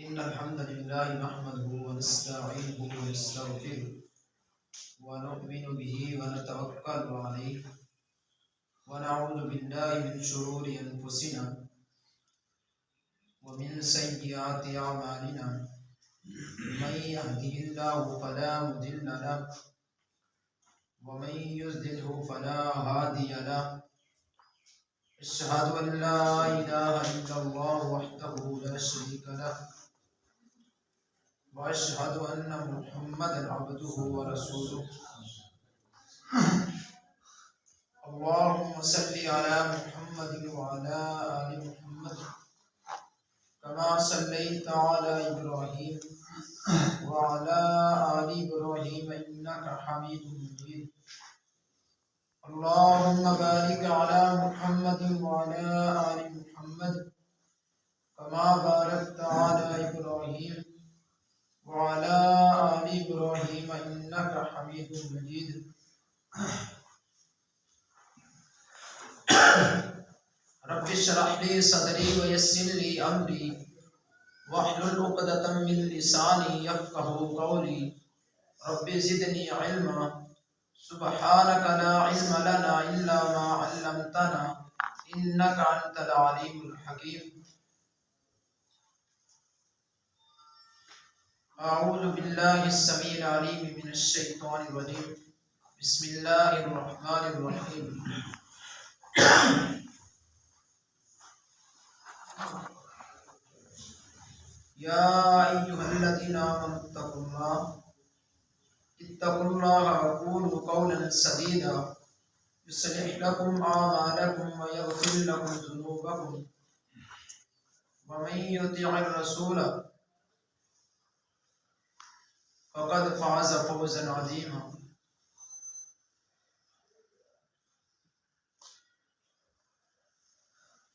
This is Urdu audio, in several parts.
إن الحمد لله نحمده ونستعينه ونستغفره ونؤمن به ونتوكل عليه ونعوذ بالله من شرور أنفسنا ومن سيئات أعمالنا من يهده الله فلا مضل له ومن يضلل فلا هادي له أشهد أن لا إله إلا الله وحده لا شريك له وأشهد أن محمدا عبده ورسوله اللهم صل على محمد وعلى آل محمد كما صليت على إبراهيم وعلى آل إبراهيم إنك حميد مجيد اللهم بارك على محمد وعلى آل محمد كما باركت على إبراهيم وعلى آل إبراهيم إنك حميد مجيد رب اشرح لي صدري ويسر لي أمري واحلل عقدة من لساني يفقهوا قولي رب زدني علما سبحانك لا علم لنا إلا ما علمتنا إنك أنت العليم الحكيم أعوذ بالله السميع العليم من الشيطان الرجيم بسم الله الرحمن الرحيم يا أيها الذين آمنوا اتقوا الله وقولوا قولا سديدا يصلح لكم أعمالكم ويغفر لكم ذنوبكم ومن يطع الرسول فقد فاز فوزا عظيما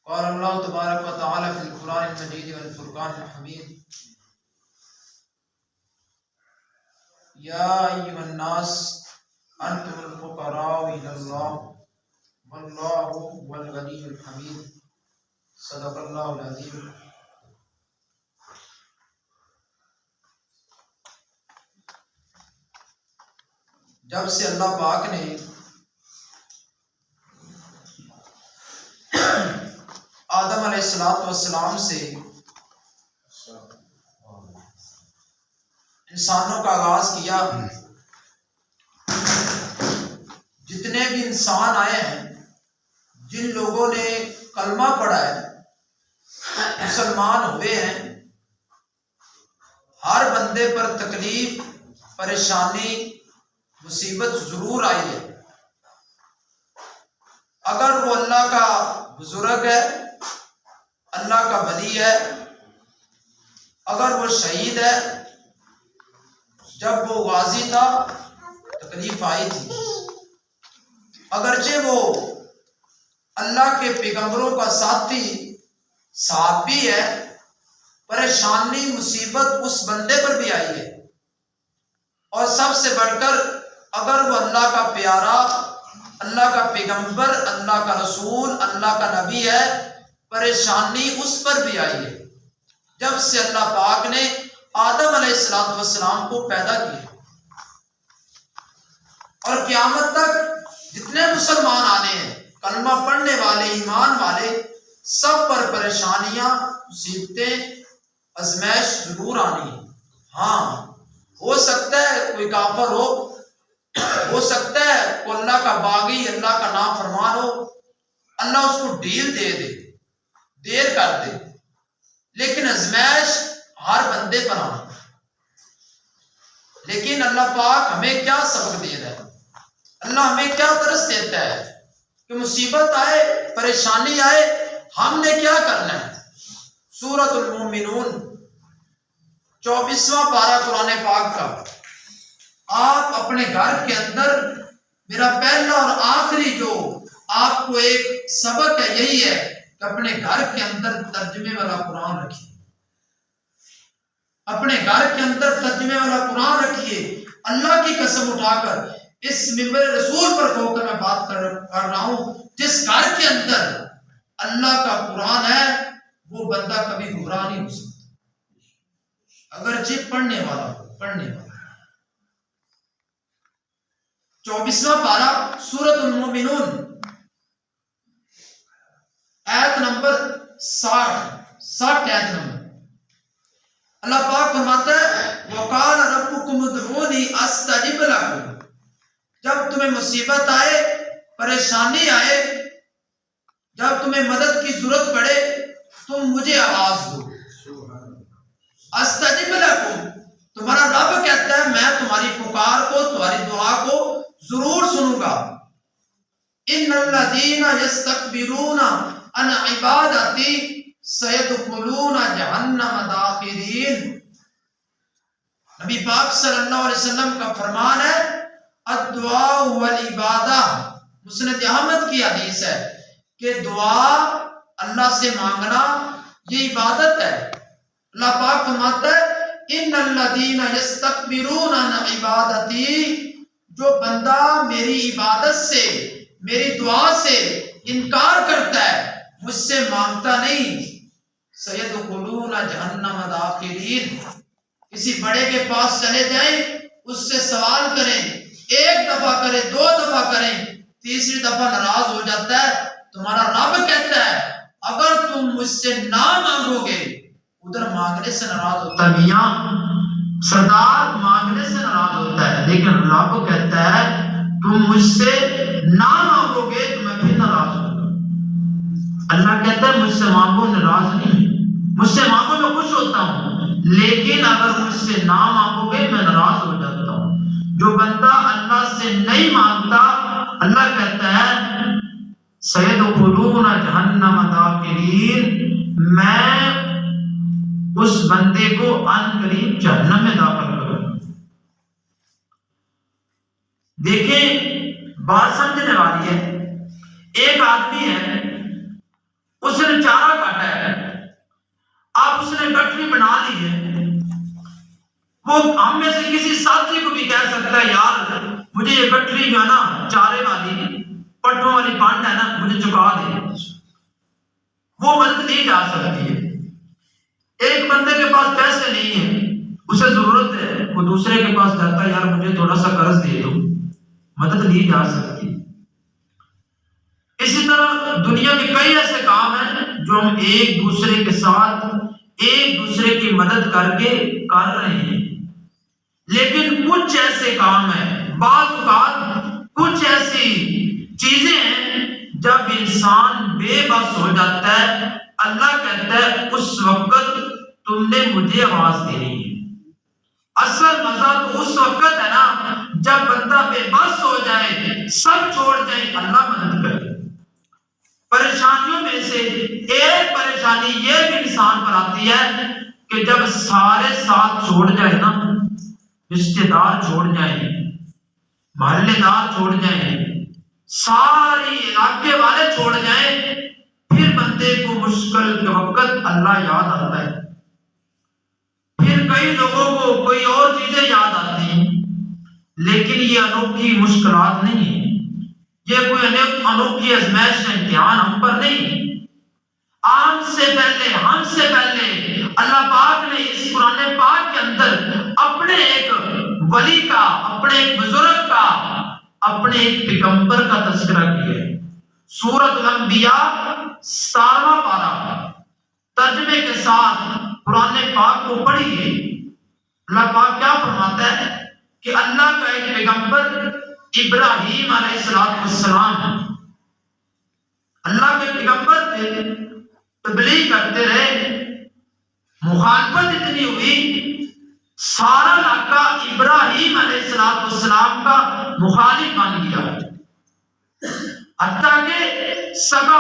قال الله تبارك وتعالى في القرآن المجيد والفرقان الحميد يا أيها الناس أنتم الفقراء إلى الله والله هو الغني الحميد صدق الله العظيم جب سے اللہ پاک نے آدم علیہ السلام سے انسانوں کا آغاز کیا، جتنے بھی انسان آئے ہیں، جن لوگوں نے کلمہ پڑھا ہے، مسلمان ہوئے ہیں، ہر بندے پر تکلیف، پریشانی، مصیبت ضرور آئی ہے۔ اگر وہ اللہ کا بزرگ ہے، اللہ کا ولی ہے، اگر وہ شہید ہے، جب وہ غازی تھا تکلیف آئی تھی، اگرچہ وہ اللہ کے پیغمبروں کا ساتھی صحابی ہے، پریشانی مصیبت اس بندے پر بھی آئی ہے، اور سب سے بڑھ کر اگر وہ اللہ کا پیارا، اللہ کا پیغمبر، اللہ کا رسول، اللہ کا نبی ہے، پریشانی اس پر بھی آئی ہے جب سے اللہ پاک نے آدم علیہ السلام کو پیدا کیا، اور قیامت تک جتنے مسلمان آنے ہیں، کلمہ پڑھنے والے، ایمان والے، سب پر پریشانیاں، مصیبتیں، آزمائش ضرور آنی ہے۔ ہاں، ہو سکتا ہے کوئی کافر ہو سکتا ہے کوئی اللہ کا باغی، اللہ کا نافرمان ہو، اللہ اس کو ڈھیل دے دے، دیر کر دے، لیکن آزمائش ہر بندے پر آنا۔ لیکن اللہ پاک ہمیں کیا سبق دے رہا ہے، اللہ ہمیں کیا درس دیتا ہے کہ مصیبت آئے، پریشانی آئے، ہم نے کیا کرنا ہے۔ سورۃ المومنون 24واں پارہ قرآن پاک کا، آپ اپنے گھر کے اندر، میرا پہلا اور آخری جو آپ کو ایک سبق ہے یہی ہے کہ اپنے گھر کے اندر ترجمے والا قرآن رکھیے، اپنے گھر کے اندر ترجمے والا قرآن رکھیے۔ اللہ کی قسم اٹھا کر اس ممبر رسول پر ہو کر میں بات کر رہا ہوں، جس گھر کے اندر اللہ کا قرآن ہے وہ بندہ کبھی گمراہ نہیں ہو سکتا۔ اگرچہ پڑھنے والا ہو، پڑھنے والا۔ 24واں پارہ سورۃ المومنون آیت نمبر 60 آیت نمبر، اللہ پاک فرماتا ہے وَقَالَ رَبُّكُمُ ادْعُونِي أَسْتَجِبْ لَكُمْ، جب تمہیں مصیبت آئے، پریشانی آئے، جب تمہیں مدد کی ضرورت پڑے، تم مجھے آواز دو۔ استجب لکم، تمہارا رب کہتا ہے میں تمہاری پکار کو، تمہاری دعا کو ضرور سنوں گا۔ ان الذین یستکبرون عن عبادتی سیدخلون جہنم داخرین، نبی پاک صلی اللہ علیہ وسلم کا فرمان ہے الدعاء والعبادہ، مسند احمد کی حدیث ہے کہ دعا اللہ سے مانگنا یہ عبادت ہے۔ اللہ پاک فرماتا ہے ان الذین یستکبرون عن عبادتی، جو بندہ میری عبادت سے، میری دعا سے انکار کرتا ہے، مجھ سے مانگتا نہیں، سیدخلون جہنم داخرین، کسی بڑے کے پاس چلے جائیں، اس سے سوال کریں، ایک دفعہ کریں، 2 دفعہ کریں، تیسری دفعہ ناراض ہو جاتا ہے۔ تمہارا رب کہتا ہے اگر تم مجھ سے نہ مانگو گے، ادھر مانگنے سے ناراض ہوتا ہے، میاں سردار مانگنے سے ناراض ہوتا ہے، لیکن رب کہتا ہے تم مجھ سے نہ مانگو گے تو میں پھر ناراض ہوں۔ اللہ کہتا ہے مجھ سے مانگو، ناراض نہیں، مجھ سے مانگو میں خوش ہوتا ہوں، لیکن اگر مجھ سے نہ مانگو گے میں ناراض ہو جاتا ہوں۔ جو بندہ اللہ سے نہیں مانگتا، اللہ کہتا ہے سیدخلون جہنم داخرین، میں اس بندے کو ان قریب جہنم میں داخل کروں۔ دیکھیں بات سمجھنے والی ہے، ایک آدمی ہے، اس نے چارہ کاٹا ہے، اب اس نے گٹری بنا لی ہے، وہ ہم میں سے کسی ساتھی کو بھی کہہ سکتا ہے یار مجھے یہ گٹری جو ہے نا چارے والی پٹھوں والی پانڈ ہے نا مجھے چکا دے، وہ مدد نہیں جا سکتی ہے۔ ایک بندے کے پاس پیسے نہیں ہیں، اسے ضرورت ہے، وہ دوسرے کے پاس جاتا ہے یار مجھے تھوڑا سا قرض دے دو، مدد نہیں جا سکتی۔ اسی طرح دنیا میں کئی ایسے کام ہیں جو ہم ایک دوسرے کے ساتھ ایک دوسرے کی مدد کر کے کر رہے ہیں، لیکن کچھ ایسے کام ہیں، بعض اوقات کچھ ایسی چیزیں ہیں جب انسان بے بس ہو جاتا ہے، اللہ کہتا ہے اس وقت تم نے مجھے آواز دینی ہے۔ اصل مزہ تو اس وقت ہے نا جب بندہ بے بس ہو جائے، سب چھوڑ جائے، اللہ مدد کرے۔ پریشانیوں میں سے ایک پریشانی یہ بھی انسان پر آتی ہے کہ جب سارے ساتھ چھوڑ جائے نا، رشتے دار چھوڑ جائیں، محلے دار چھوڑ جائیں، ساری علاقے والے چھوڑ جائیں، پھر بندے کو مشکل کے وقت اللہ یاد آتا ہے۔ پھر کئی لوگوں کو کوئی اور چیزیں یاد آتی ہیں، لیکن یہ انوکھی مشکلات نہیں ہیں، یہ کوئی انوکھی ازمائش کا امتحان ہم پر نہیں۔ ہم سے پہلے اللہ پاک نے اس قرآن پاک کے اندر اپنے ایک ولی کا، اپنے ایک بزرگ کا، اپنے ایک پیغمبر کا تذکرہ کیا ہے۔ سورۃ الانبیاء 17واں پارہ ترجمے کے ساتھ قرآن پاک کو پڑھیے۔ اللہ پاک کیا فرماتا ہے کہ اللہ کا ایک پیغمبر ابراہیم علیہ السلام، اللہ کے پیغمبر تھے، تبلیغ کرتے رہے، مخالفت اتنی ہوئی، سارا علاقہ ابراہیم علیہ السلام کا مخالف بن گیا، حتیٰ کہ سگا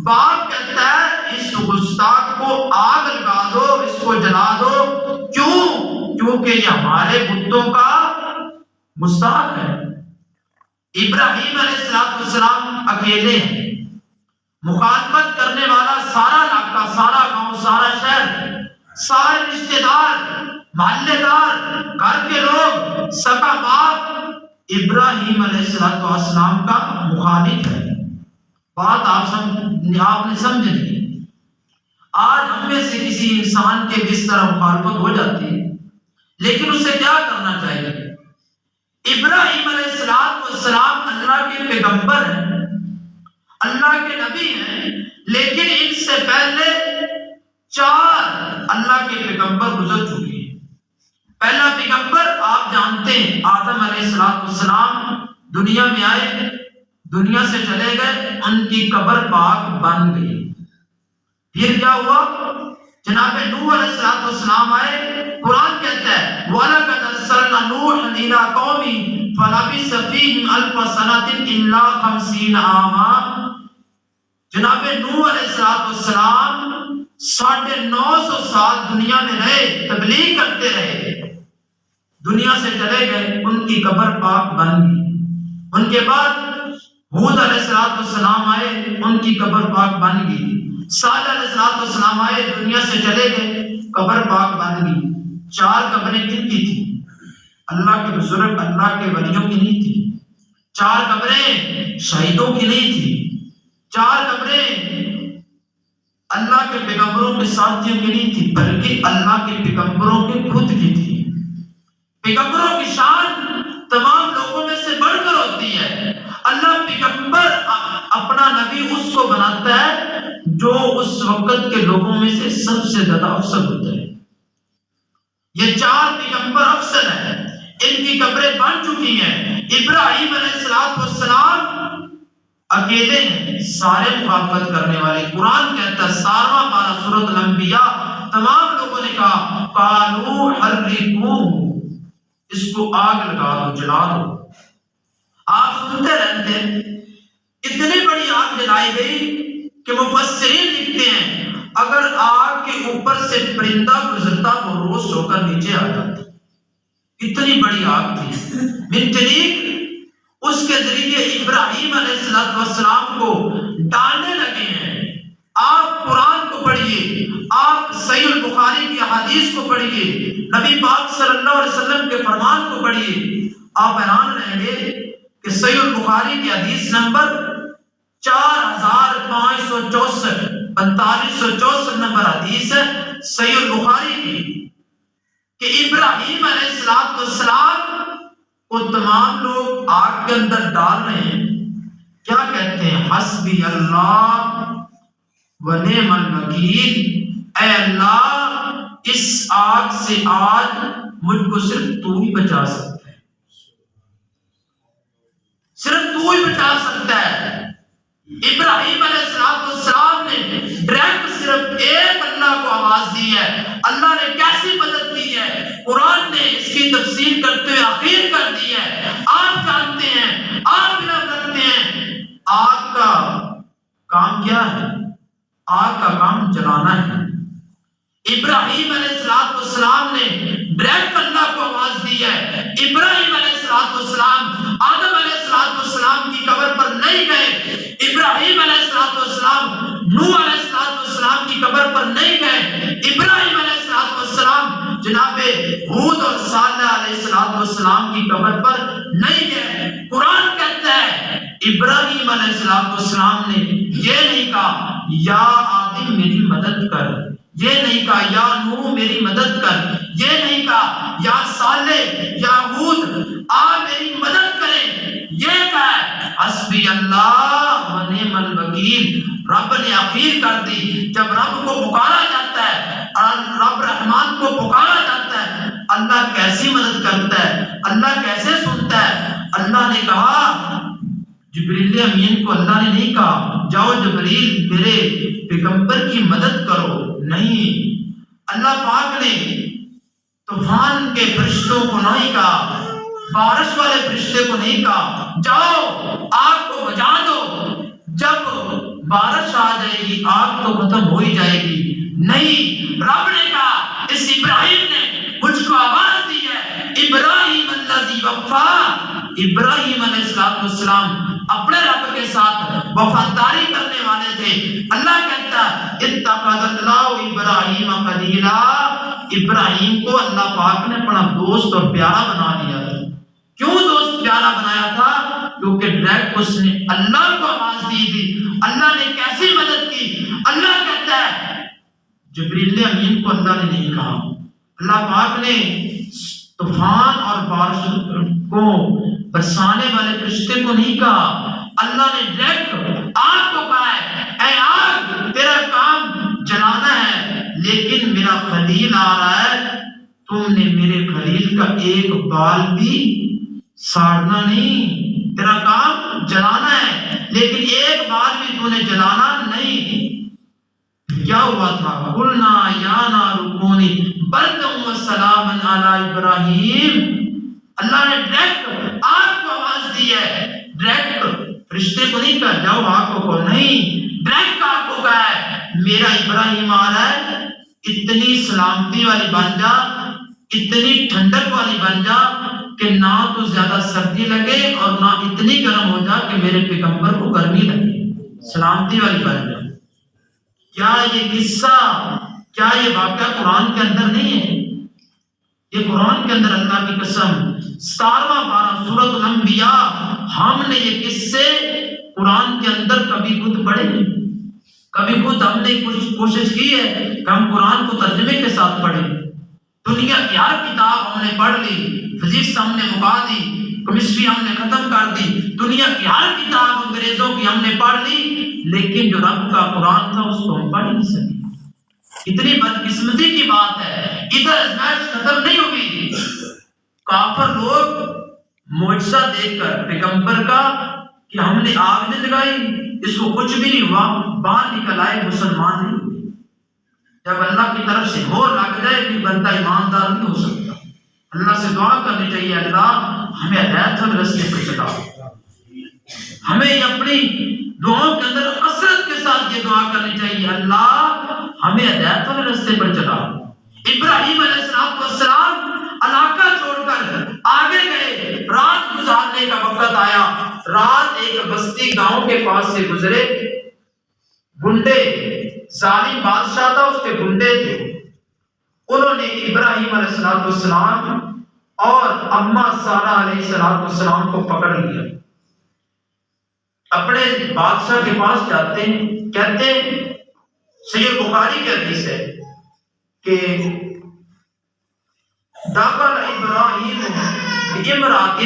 باپ کہتا ہے اس گستاخ کو آگ لگا دو، اس کو جلا دو، کیوں؟ کیونکہ یہ ہمارے بتوں کا گستاخ ہے۔ ابراہیم علیہ السلام اکیلے ہیں، مخالفت کرنے والا سارا علاقہ، سارا گاؤں، سارا شہر، سارے رشتے دار، محلے دار، گھر کے لوگ، سگا باپ ابراہیم علیہ السلام کا مخالف ہے۔ بات آپ نے سمجھ لی۔ آج ہم میں سے کسی انسان کے بھی اس طرح مخالفت ہو جاتی ہے، لیکن اسے کیا کرنا چاہیے؟ ابراہیم علیہ السلام اللہ کے پیغمبر ہیں، اللہ کے نبی ہیں، لیکن ان سے پہلے 4 اللہ کے پیغمبر گزر چکے ہیں۔ پہلا پیغمبر آپ جانتے ہیں آدم علیہ السلام دنیا میں آئے، دنیا سے چلے گئے، ان کی قبر پاک بن گئی۔ پھر کیا ہوا؟ جناب نوح علیہ السلام آئے، قرآن کہتا ہے وَلَقَدْ أَرْسَلْنَا نُوحًا إِلَىٰ قَوْمِهِ فَلَبِثَ فِيهِمْ أَلْفَ سَنَةٍ إِلَّا 50 عَامًا۔ جناب نوح علیہ السلام 950 سال دنیا میں رہے، تبلیغ کرتے رہے، دنیا سے چلے گئے، ان کی قبر پاک بن گئی۔ ان کے بعد ہود علیہ السلام آئے، ان کی قبر پاک بن گئی۔ صالح علیہ السلام آئے، دنیا سے چلے گئے، قبر پاک بن گئی۔ 4 قبریں کن کی تھی؟ اللہ کے بزرگ، اللہ کے ولیوں کی نہیں تھی۔ 4 قبریں شہیدوں کی نہیں تھی۔ 4 قبریں اللہ کے پیغمبروں کے ساتھیوں کی نہیں تھی، بلکہ اللہ کے پیغمبروں کے خود کی تھی۔ پیغمبروں کی شان تمام لوگوں میں سے بڑھ کر ہوتی ہے۔ اللہ پیغمبر اپنا نبی اس کو بناتا ہے جو اس وقت کے لوگوں میں سے سب سے زیادہ افضل ہوتا ہے۔ یہ 4 پیغمبر افضل ہیں، ان کی قبریں بن چکی ہیں۔ ابراہیم علیہ السلام اکیلے ہیں، سارے مخالفت کرنے والے۔ قرآن کہتا ہے 17واں پارہ سورۃ الانبیاء، تمام لوگوں نے کہا قالوا حرقوہ، اس کو آگ لگا دو، جلا دو۔ آپ سنتے رہتے ہیں اتنی بڑی آگ جلائی گئی کہ مفسرین لکھتے ہیں اگر آگ کے اوپر سے پرندہ گزرتا وہ روش ہو کر نیچے آ جاتا۔ اتنی بڑی آگ تھی۔ منجنیق اس کے ذریعے ابراہیم علیہ السلام کو ڈالنے لگے ہیں۔ آپ قرآن کو پڑھیے، آپ صحیح البخاری کی حدیث کو پڑھیے، نبی پاک صلی اللہ علیہ وسلم کے فرمان کو پڑھیے، آپ حیران رہیں گے کہ صحیح البخاری کی حدیث نمبر 4564 4564 نمبر حدیث ہے صحیح البخاری کی، کہ ابراہیم علیہ السلام کو تمام لوگ آگ کے اندر ڈال رہے ہیں، کیا کہتے ہیں؟ حسبی اللہ ونعم الوکیل، اے اللہ اس آگ سے آج مجھ کو صرف تو ہی بچا سکتا ہے، صرف تو ہی بچا سکتا ہے۔ ابراہیم علیہ السلام نے ڈائریکٹ صرف ایک اللہ کو آواز دی ہے۔ اللہ نے کیسی مدد دی ہے، قرآن نے اس کی تفسیر کرتے ہوئے آخر کر دی ہے۔ آپ جانتے ہیں، آپ علم رکھتے ہیں، آگ کا کام کیا ہے؟ آگ کا کام جلانا ہے۔ ابراہیم علیہ السلام نے ڈائریکٹ اللہ کو آواز دی ہے۔ ابراہیم علیہ السلام آدم علیہ السلام کی قبر پر نہیں گئے، ابراہیم علیہ السلام نوح علیہ السلام کی قبر پر نہیں گئے، ابراہیم علیہ السلام جناب ہود اور صالح علیہ السلام کی قبر پر نہیں گئے۔ قرآن کہتا ہے ابراہیم علیہ السلام نے یہ نہیں کہا یا آدم میری مدد کر، یہ نہیں کہا یا نوح میری مدد کر، یہ نہیں کہا یا صالح یا ہود آ میری مدد کریں، یہ کہا حسبی اللہ ونعم الوکیل۔ رب نے اخیر کر دی۔ جب رب کو پکارا جاتا ہے، رب رحمان کو پکارا جاتا ہے، اللہ کیسی مدد کرتا ہے، اللہ کیسے سنتا ہے۔ اللہ نے کہا جبریل امین کو، اللہ نے نہیں کہا جاؤ جبریل میرے پیغمبر کی مدد کرو، نہیں، اللہ پاک نے طوفان کے فرشتوں کو نہیں کہا، بارش والے فرشتے کو نہیں کہا جاؤ آگ کو بجھا دو، جب بارش آ جائے گی آگ تو ختم ہو ہی جائے گی، نہیں، رب نے کہا اس ابراہیم نے مجھ کو آواز دی ہے، ابراہیم الذی وفا، ابراہیم علیہ السلام اپنے رب کے ساتھ وفاداری کرنے والے تھے۔ اللہ کہتا ہے اتخذ اللہ ابراہیم خلیلا، ابراہیم کو اللہ پاک نے اپنا دوست اور پیارا بنا لیا تھا۔ کیوں دوست پیارا بنایا تھا؟ کیونکہ ڈائریکٹ اس نے اللہ کو آواز دی تھی۔ اللہ نے کیسی مدد کی؟ اللہ کہتا ہے جبریل امین کو اللہ نے نہیں کہا، اللہ پاک نے طوفان اور بارش کو برسانے والے فرشتے کو نہیں کہا، اللہ نے ڈائریکٹ آگ کو کہا ہے اے آگ تیرا کام جلانا ہے، لیکن میرا خلیل آ رہا ہے، تم نے میرے خلیل کا ایک بال بھی ساڑنا نہیں، تیرا کام جلانا ہے لیکن ایک بال بھی تو نے جلانا نہیں۔ کیا ہوا تھا؟ قلنا یا نار کونی بردا وسلاما علی ابراہیم، اللہ نے ڈائریکٹ آگ کو آواز دی ہے، ڈائریکٹ فرشتے کو نہیں کہا جاؤ آگ کو نہیں، ڈائریکٹ آگ کو کہا ہے میرا ابراہیم آ رہا ہے، اتنی سلامتی والی بن جا، اتنی ٹھنڈک والی بن جا کہ نہ تو زیادہ سردی لگے اور نہ اتنی گرم ہو جا کہ میرے پیغمبر کو گرمی لگے، سلامتی والی بن جا۔ کیا یہ قصہ، کیا یہ واقعہ قرآن کے اندر نہیں ہے؟ یہ قرآن کے اندر اللہ کی قسم 17واں پارہ سورۃ الانبیاء، ہم نے یہ قصے قرآن کے اندر کبھی خود پڑھے نہیں، کبھی خود ہم نے کوشش کی ہے کہ ہم قرآن کو ترجمے کے ساتھ پڑھیں۔ دنیا کی ہر کتاب ہم نے پڑھ لی، فزکس ہم نے مکا دی، کیمسٹری ہم نے ختم کر دی، دنیا کی ہر کتاب انگریزوں کی ہم نے پڑھ لی، لیکن جو رب کا قرآن تھا اس کو ہم پڑھ نہیں سکے۔ اتنی بدقسمتی کی بات ہے، ادھر ازمائش ختم نہیں ہوئی، کافر لوگ معجزہ دیکھ کر پیغمبر کا کہ ہم نے آگ نہیں لگائی، اس کو کچھ بھی نہیں ہوا، باہر نکل آئے، مسلمان نہیں ہوئے۔ جب اللہ کی طرف سے مہر لگ جائے کہ بندہ ایماندار نہیں ہو سکتا، اللہ سے دعا کرنی چاہیے اللہ ہمیں ہدایت والے راستے پر چلا، ہمیں اپنی دعاؤں کے اندر کثرت کے ساتھ یہ دعا کرنی چاہیے اللہ ہمیں ہدایت والے راستے پر چلا۔ ابراہیم علیہ السلام علاقہ چھوڑ کر آگے گئے، رات گزارنے کا وقت آیا، رات ایک بستی گاؤں کے پاس سے گزرے، گنڈے ظالم بادشاہ تھا، اس کے گنڈے تھے، انہوں نے ابراہیم علیہ السلام اور اما سارہ علیہ السلام کو پکڑ لیا، اپنے بادشاہ کے پاس جاتے ہیں، کہتے ہیں صحیح بخاری کی حدیث ہے کہ داخل ابراہیم بامرأۃ،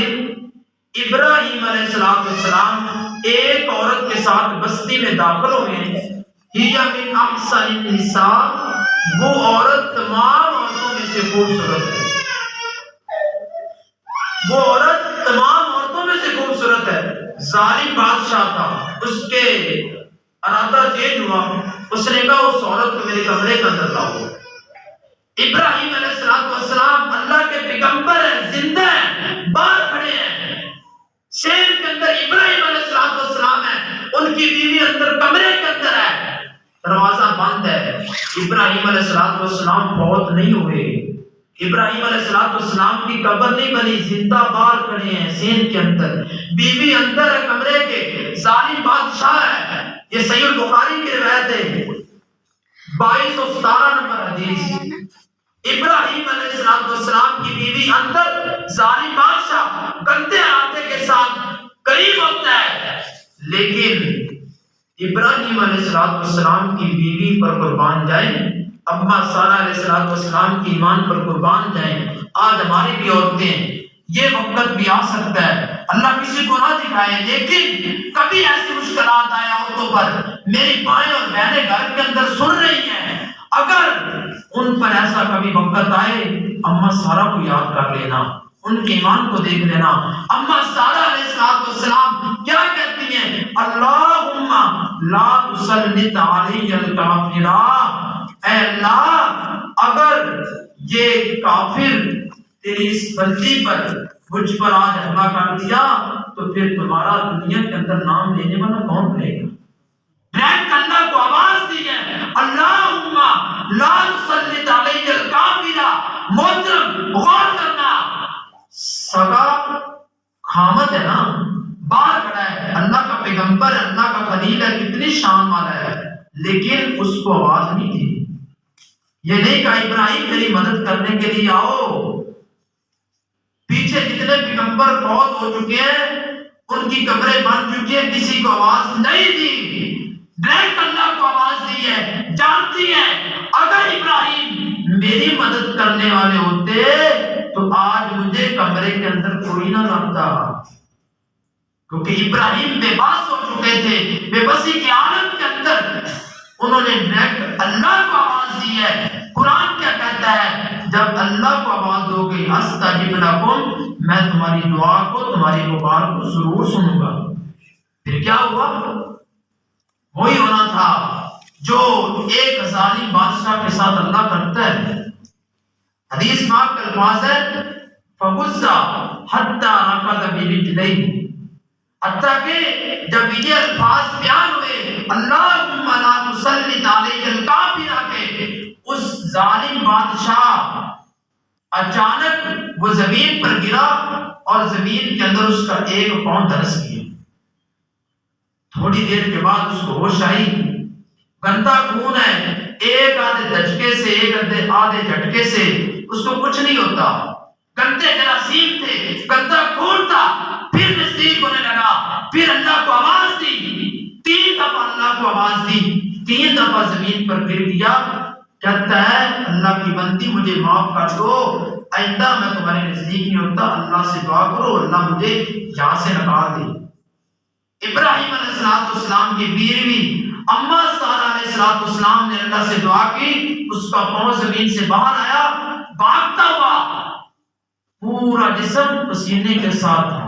ابراہیم علیہ السلام ایک عورت کے ساتھ بستی میں داخل ہوئے، ہی من احسن النساء، وہ عورت تمام عورتوں میں سے خوبصورت ہے، وہ عورت تمام عورتوں میں سے خوبصورت ہے۔ ظالم بادشاہ تھا، اس کے ارادہ چینج ہوا، اس نے کہا اس عورت کو میرے کمرے کے اندر لاؤ۔ ابراہیم علیہ السلام اللہ کے پیغمبر ہیں، زندہ ہیں، باہر کھڑے ہیں، شہر کے اندر ابراہیم علیہ السلام ہیں، ان کی بیوی اندر کمرے کے اندر ہے، دروازہ بند ہے۔ ابراہیم علیہ السلام فوت نہیں ہوئے، ابراہیم علیہ السلام کی قبر نہیں بنی، زندہ باہر کھڑے ہیں شہر کے اندر، بیوی اندر ہے کمرے کے، ظالم بادشاہ ہے۔ یہ صحیح البخاری کی روایت ہے، 2217 نمبر حدیث۔ ابراہیم علیہ السلام کی بیوی اندر، ظالم بادشاہ گندے ہاتھے کے ساتھ قریب ہوتا ہے، لیکن ابراہیم علیہ السلام کی بیوی پر قربان جائیں، اما سارہ علیہ السلام کی ایمان پر قربان جائیں۔ آج ہماری بھی عورتیں، یہ وقت بھی آ سکتا ہے، اللہ کسی کو نہ دکھائے، لیکن کبھی ایسی مشکلات آئے عورتوں پر، میری مائیں اور بہنیں گھر کے اندر سن رہی ہیں، اگر ان پر ایسا کبھی وقت آئے، اما سارہ کو یاد کر لینا، ان کے ایمان کو دیکھ لینا۔ اما سارہ علیہ السلام کیا کہتی ہیں؟ اللہم لا تسلط علی الکافرین، اے اللہ اگر یہ کافر تیری اس بندی پر مجھ پر آج حملہ کر دیا تو پھر تمہارا دنیا کے اندر نام لینے والا کون رہے گا؟ ڈائریکٹ اللہ کو آواز دی ہے، اللہم لا تسلط علی الکافرین۔ محترم غور کرنا، سگا خامد ہے نا، باہر کھڑا ہے، اللہ کا پیغمبر ہے، اللہ کا خلیل ہے، کتنی شان والا ہے، لیکن اس کو آواز نہیں دی، یہ نہیں کہا ابراہیم میری مدد کرنے کے لیے آؤ۔ پیچھے جتنے پیغمبر فوت ہو چکے ہیں، ان کی قبریں بن چکی ہیں، کسی کو آواز نہیں دی۔ ڈائریکٹ اللہ کو آواز دی ہے، جانتی ہے اگر ابراہیم میری مدد کرنے والے ہوتے تو آج مجھے کمرے کے اندر کوئی نہ لگتا، کیونکہ ابراہیم بے بس ہو چکے تھے، بے بسی کی حالت کے اندر انہوں نے ڈائریکٹ اللہ کو آواز دی ہے۔ قرآن کیا کہتا ہے؟ جب اللہ کو آواز دو گے استجب لکم، میں تمہاری دعا کو، تمہاری پکار کو ضرور سنوں گا۔ پھر کیا ہوا؟ وہی ہونا تھا جو ایک ظالم بادشاہ کے ساتھ اللہ کرتا ہے۔ حدیث پاک کے الفاظ ہے فَغُزَّ حَتَّى رَكَضَ بِرِجْلَيْهِ، حتیٰ کہ جب یہ الفاظ بیان ہوئے اللہم لا تسلط علیہ الکافرہ کے، اس ظالم بادشاہ اچانک وہ زمین پر گرا اور زمین کے اندر اس کا ایک پاؤں دھنس گیا۔ تھوڑی دیر کے بعد اس کو ہوش آئی، گندا خون ہے، ایک آدھے دھچکے سے، ایک آدھے جھٹکے سے اس کو کچھ نہیں ہوتا، گندے جراثیم تھے، گندا خون تھا۔ پھر نزدیک ہونے لگا، پھر اللہ کو آواز دی، 3 دفعہ اللہ کو آواز دی، 3 دفعہ زمین پر گر گیا۔ کہتا ہے اللہ کی بندی مجھے معاف کر دو، آئندہ میں تمہارے نزدیک نہیں ہوتا، اللہ سے دعا کرو اللہ مجھے یہاں سے نکال دے۔ ابراہیم علیہ السلام کی بیوی اما سارہ علیہ السلام نے اللہ سے دعا کی، اس کا پاؤں زمین سے باہر آیا، بھاگتا ہوا، پورا جسم پسینے کے ساتھ تھا،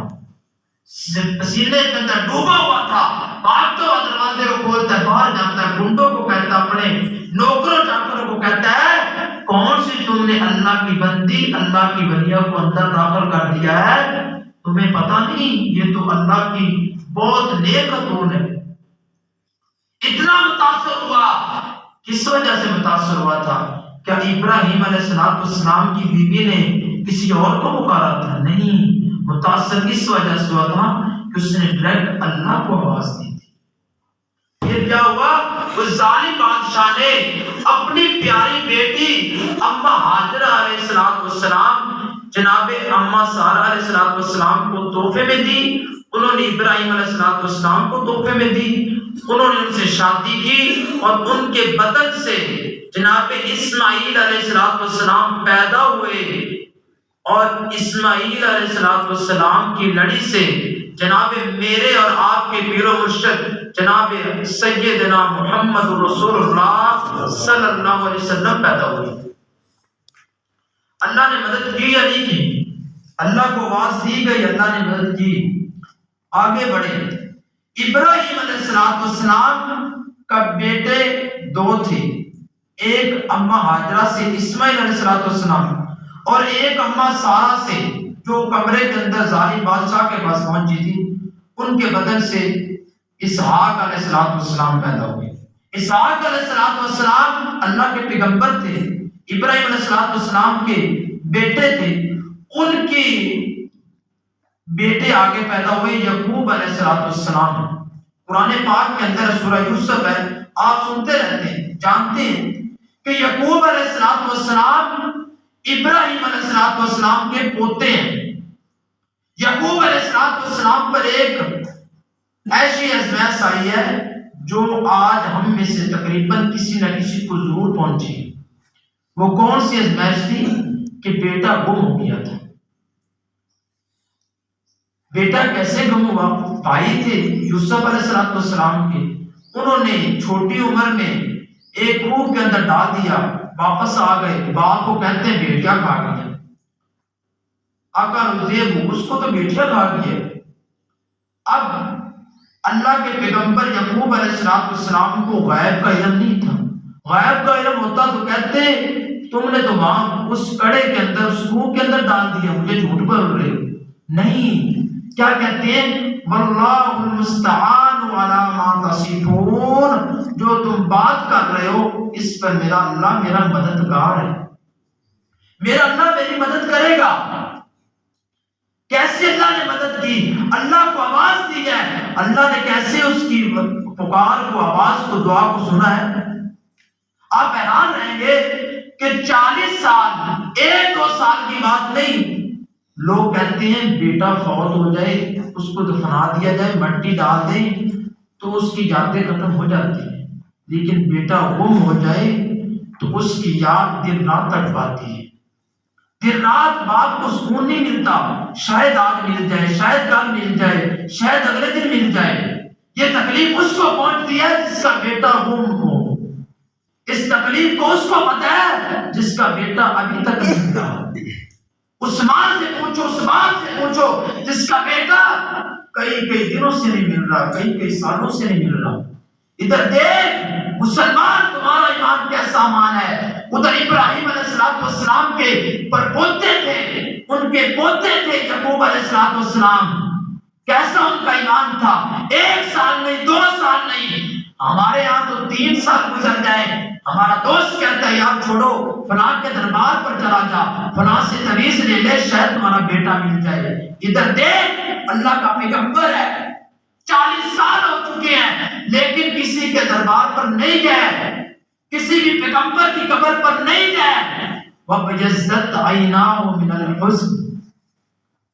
پسینے کے اندر ڈوبا ہوا تھا، بھاگتا ہوا دروازے کو کھولتا ہے، باہر جاتا ہے، گنڈوں کو کہتا ہے، اپنے نوکروں چاکروں کو کہتا ہے کون سی تم نے اللہ کی بندی، اللہ کی ولیہ کو اندر داخل کر دیا ہے، تمہیں پتہ نہیں یہ تو اللہ کی بہت نیک خاتون ہے۔ اتنا متاثر ہوا، کس وجہ سے متاثر ہوا تھا؟ کیا ابراہیم علیہ السلام کی بیوی نے کسی اور کو پکارا تھا؟ نہیں، متاثر اس وجہ سے ہوا تھا کہ اس نے ڈائریکٹ اللہ کو آواز دی تھی۔ پھر کیا ہوا؟ اس ظالم بادشاہ نے اپنی پیاری بیٹی اما ہاجرہ علیہ السلام جناب اما سارہ علیہ السلام کو تحفے میں دی، انہوں نے ابراہیم علیہ السلام کو تحفے میں دی، انہوں نے ان سے شادی کی اور ان کے بدن سے جناب اسماعیل علیہ السلام پیدا ہوئے، اور اسماعیل علیہ السلام کی لڑی سے جناب میرے اور آپ کے پیر و مرشد جناب سیدنا محمد رسول اللہ صلی اللہ علیہ وسلم پیدا ہوئے۔ اللہ نے مدد کی یا نہیں کی؟ اللہ کو آواز دی گئی، اللہ نے مدد کی۔ آگے بڑھے، ابراہیم علیہ السلام کا بیٹے 2 تھے، ایک اما ہاجرہ سے اسماعیل علیہ السلام اور ایک اما سارہ سے جو کمرے کے اندر ظالم بادشاہ کے پاس پہنچی تھی، ان کے بدن سے اسحاق علیہ السلام پیدا ہوئے۔ اسحاق علیہ السلام اللہ کے پیغمبر تھے، ابراہیم علیہ السلام کے بیٹے تھے، ان کی بیٹے آگے پیدا ہوئے یعقوب علیہ السلام۔ قرآن پاک کے اندر سورہ یوسف ہے، آپ سنتے رہتے ہیں، جانتے ہیں کہ یعقوب علیہ السلام ابراہیم علیہ السلام کے پوتے ہیں۔ یعقوب علیہ السلام پر ایک ایسی ازمائش آئی ہے جو آج ہم میں سے تقریباً کسی نہ کسی کو ضرور پہنچی۔ وہ کون سی ازمائش تھی؟ کہ بیٹا گم ہو گیا تھا۔ بیٹا کیسے گم ہوا؟ بھائی تھے یوسف علیہ السلام کے، انہوں نے چھوٹی عمر میں ایک کوہ کے اندر ڈال دیا، واپس آ گئے، باپ کو کہتے ہیں بیٹیا کھا گیا، آقا رضیب اس کو تو بیٹیا کھا گیا۔ اب اللہ کے پیغمبر یعقوب علیہ السلام کو غیب کا علم نہیں تھا، غیب کا علم ہوتا تو کہتے تم نے تو وہاں اس کڑے کے اندر، اس کوہ کے اندر ڈال دیا، مجھے جھوٹ بول رہے ہو۔ نہیں، کیا کہتے ہیں؟ واللہ المستعان علی ما تصفون، جو تم بات کر رہے ہو اس پر میرا اللہ میرا مددگار ہے، میرا اللہ میری مدد کرے گا۔ کیسے اللہ نے مدد کی؟ اللہ کو آواز دی ہے، اللہ نے کیسے اس کی پکار کو، آواز کو، دعا کو سنا ہے۔ آپ حیران رہیں گے کہ 40 سال، 1-2 سال کی بات نہیں، لوگ کہتے ہیں بیٹا فوت ہو جائے اس کو دفنا دیا جائے، مٹی ڈال دیں، تو اس کی یادیں ختم ہو جاتی ہیں، لیکن بیٹا گم ہو جائے تو اس کی یاد دن رات تک پاتی ہے۔ دن رات باپ کو سکون نہیں ملتا، شاید آج مل جائے، شاید کل مل جائے، شاید اگلے دن مل جائے۔ یہ تکلیف اس کو پہنچتی ہے جس کا بیٹا گم ہو، اس تکلیف کو اس کو پتہ ہے جس کا بیٹا ابھی تک نہیں ملا۔ اس ماں سے پوچھو، اس باپ سے پوچھو جس کا بیٹا کئی دنوں سے نہیں مل رہا، کئی سالوں سے نہیں مل رہا۔ ادھر دیکھ مسلمان، تمہارا ایمان کیسا مان ہے۔ ادھر ابراہیم علیہ السلام کے پر پوتے تھے، ان کے پوتے تھے یعقوب علیہ السلام، کیسا ان کا ایمان تھا۔ 1 سال نہیں، 2 سال نہیں، ہمارے یہاں تو 3 سال گزر گئے، ہمارا دوست کہتا ہے یار چھوڑو، فلاں کے دربار پر چلا جا، فلاں سے تعویذ لے لے، شاید تمہارا بیٹا مل جائے۔ ادھر دیکھ اللہ کا پیغمبر ہے، 40 سال ہو چکے ہیں لیکن کسی کے دربار پر نہیں گئے، کسی بھی پیغمبر کی قبر پر نہیں گئے۔ وَبَيَضَّتْ عَيْنَاهُ مِنَ الْحُزْنِ،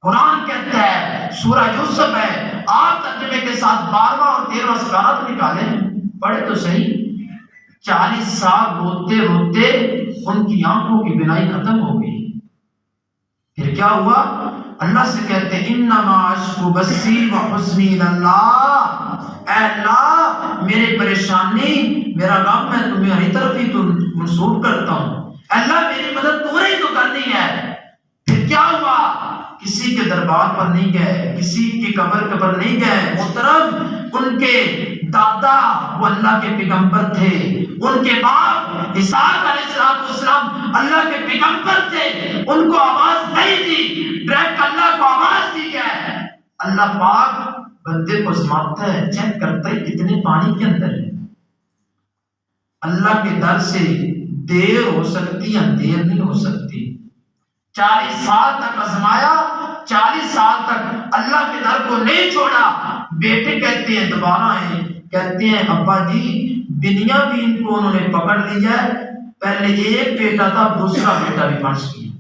قرآن کہتا ہے، سورہ یوسف ہے، آپ ترجمے کے ساتھ 12واں اور 13واں سپارہ تو نکالیں، پڑھے تو صحیح۔ 40 سال روتے روتے ان کی آنکھوں کی بینائی ختم ہو گئی۔ پھر کیا ہوا؟ اللہ سے کہتے ہیں انما اشکو بثی وحزنی اللہ، اے اللہ میری پریشانی، میرا غم میں تمہاری طرف ہی منسوب کرتا ہوں، اللہ میری مدد تو نے تو کرنی ہے۔ پھر کیا ہوا؟ کسی کے دربار پر نہیں گئے، کسی کی قبر نہیں گئے۔ محترم، ان کے دادا وہ اللہ کے پیغمبر تھے، ان کے باپ اسحاق علیہ السلام اللہ کے پیغمبر تھے، ان کو آواز نہیں دی، ڈائریکٹ اللہ کو آواز دی ہے۔ اللہ پاک بندے کو سماتا ہے، چیک کرتا ہے کتنے پانی کے اندر ہے۔ اللہ کے در سے دیر ہو سکتی ہے، دیر نہیں ہو سکتی۔ 40 سال تک آزمایا، 40 سال تک اللہ کے در کو نہیں چھوڑا۔ بیٹے کہتے ہیں دوبارہ ہیں، کہتے ہیں ابا جی بنیامین کو انہوں نے پکڑ لیا ہے، پہلے ایک بیٹا تھا، دوسرا بیٹا بھی مرض کیا۔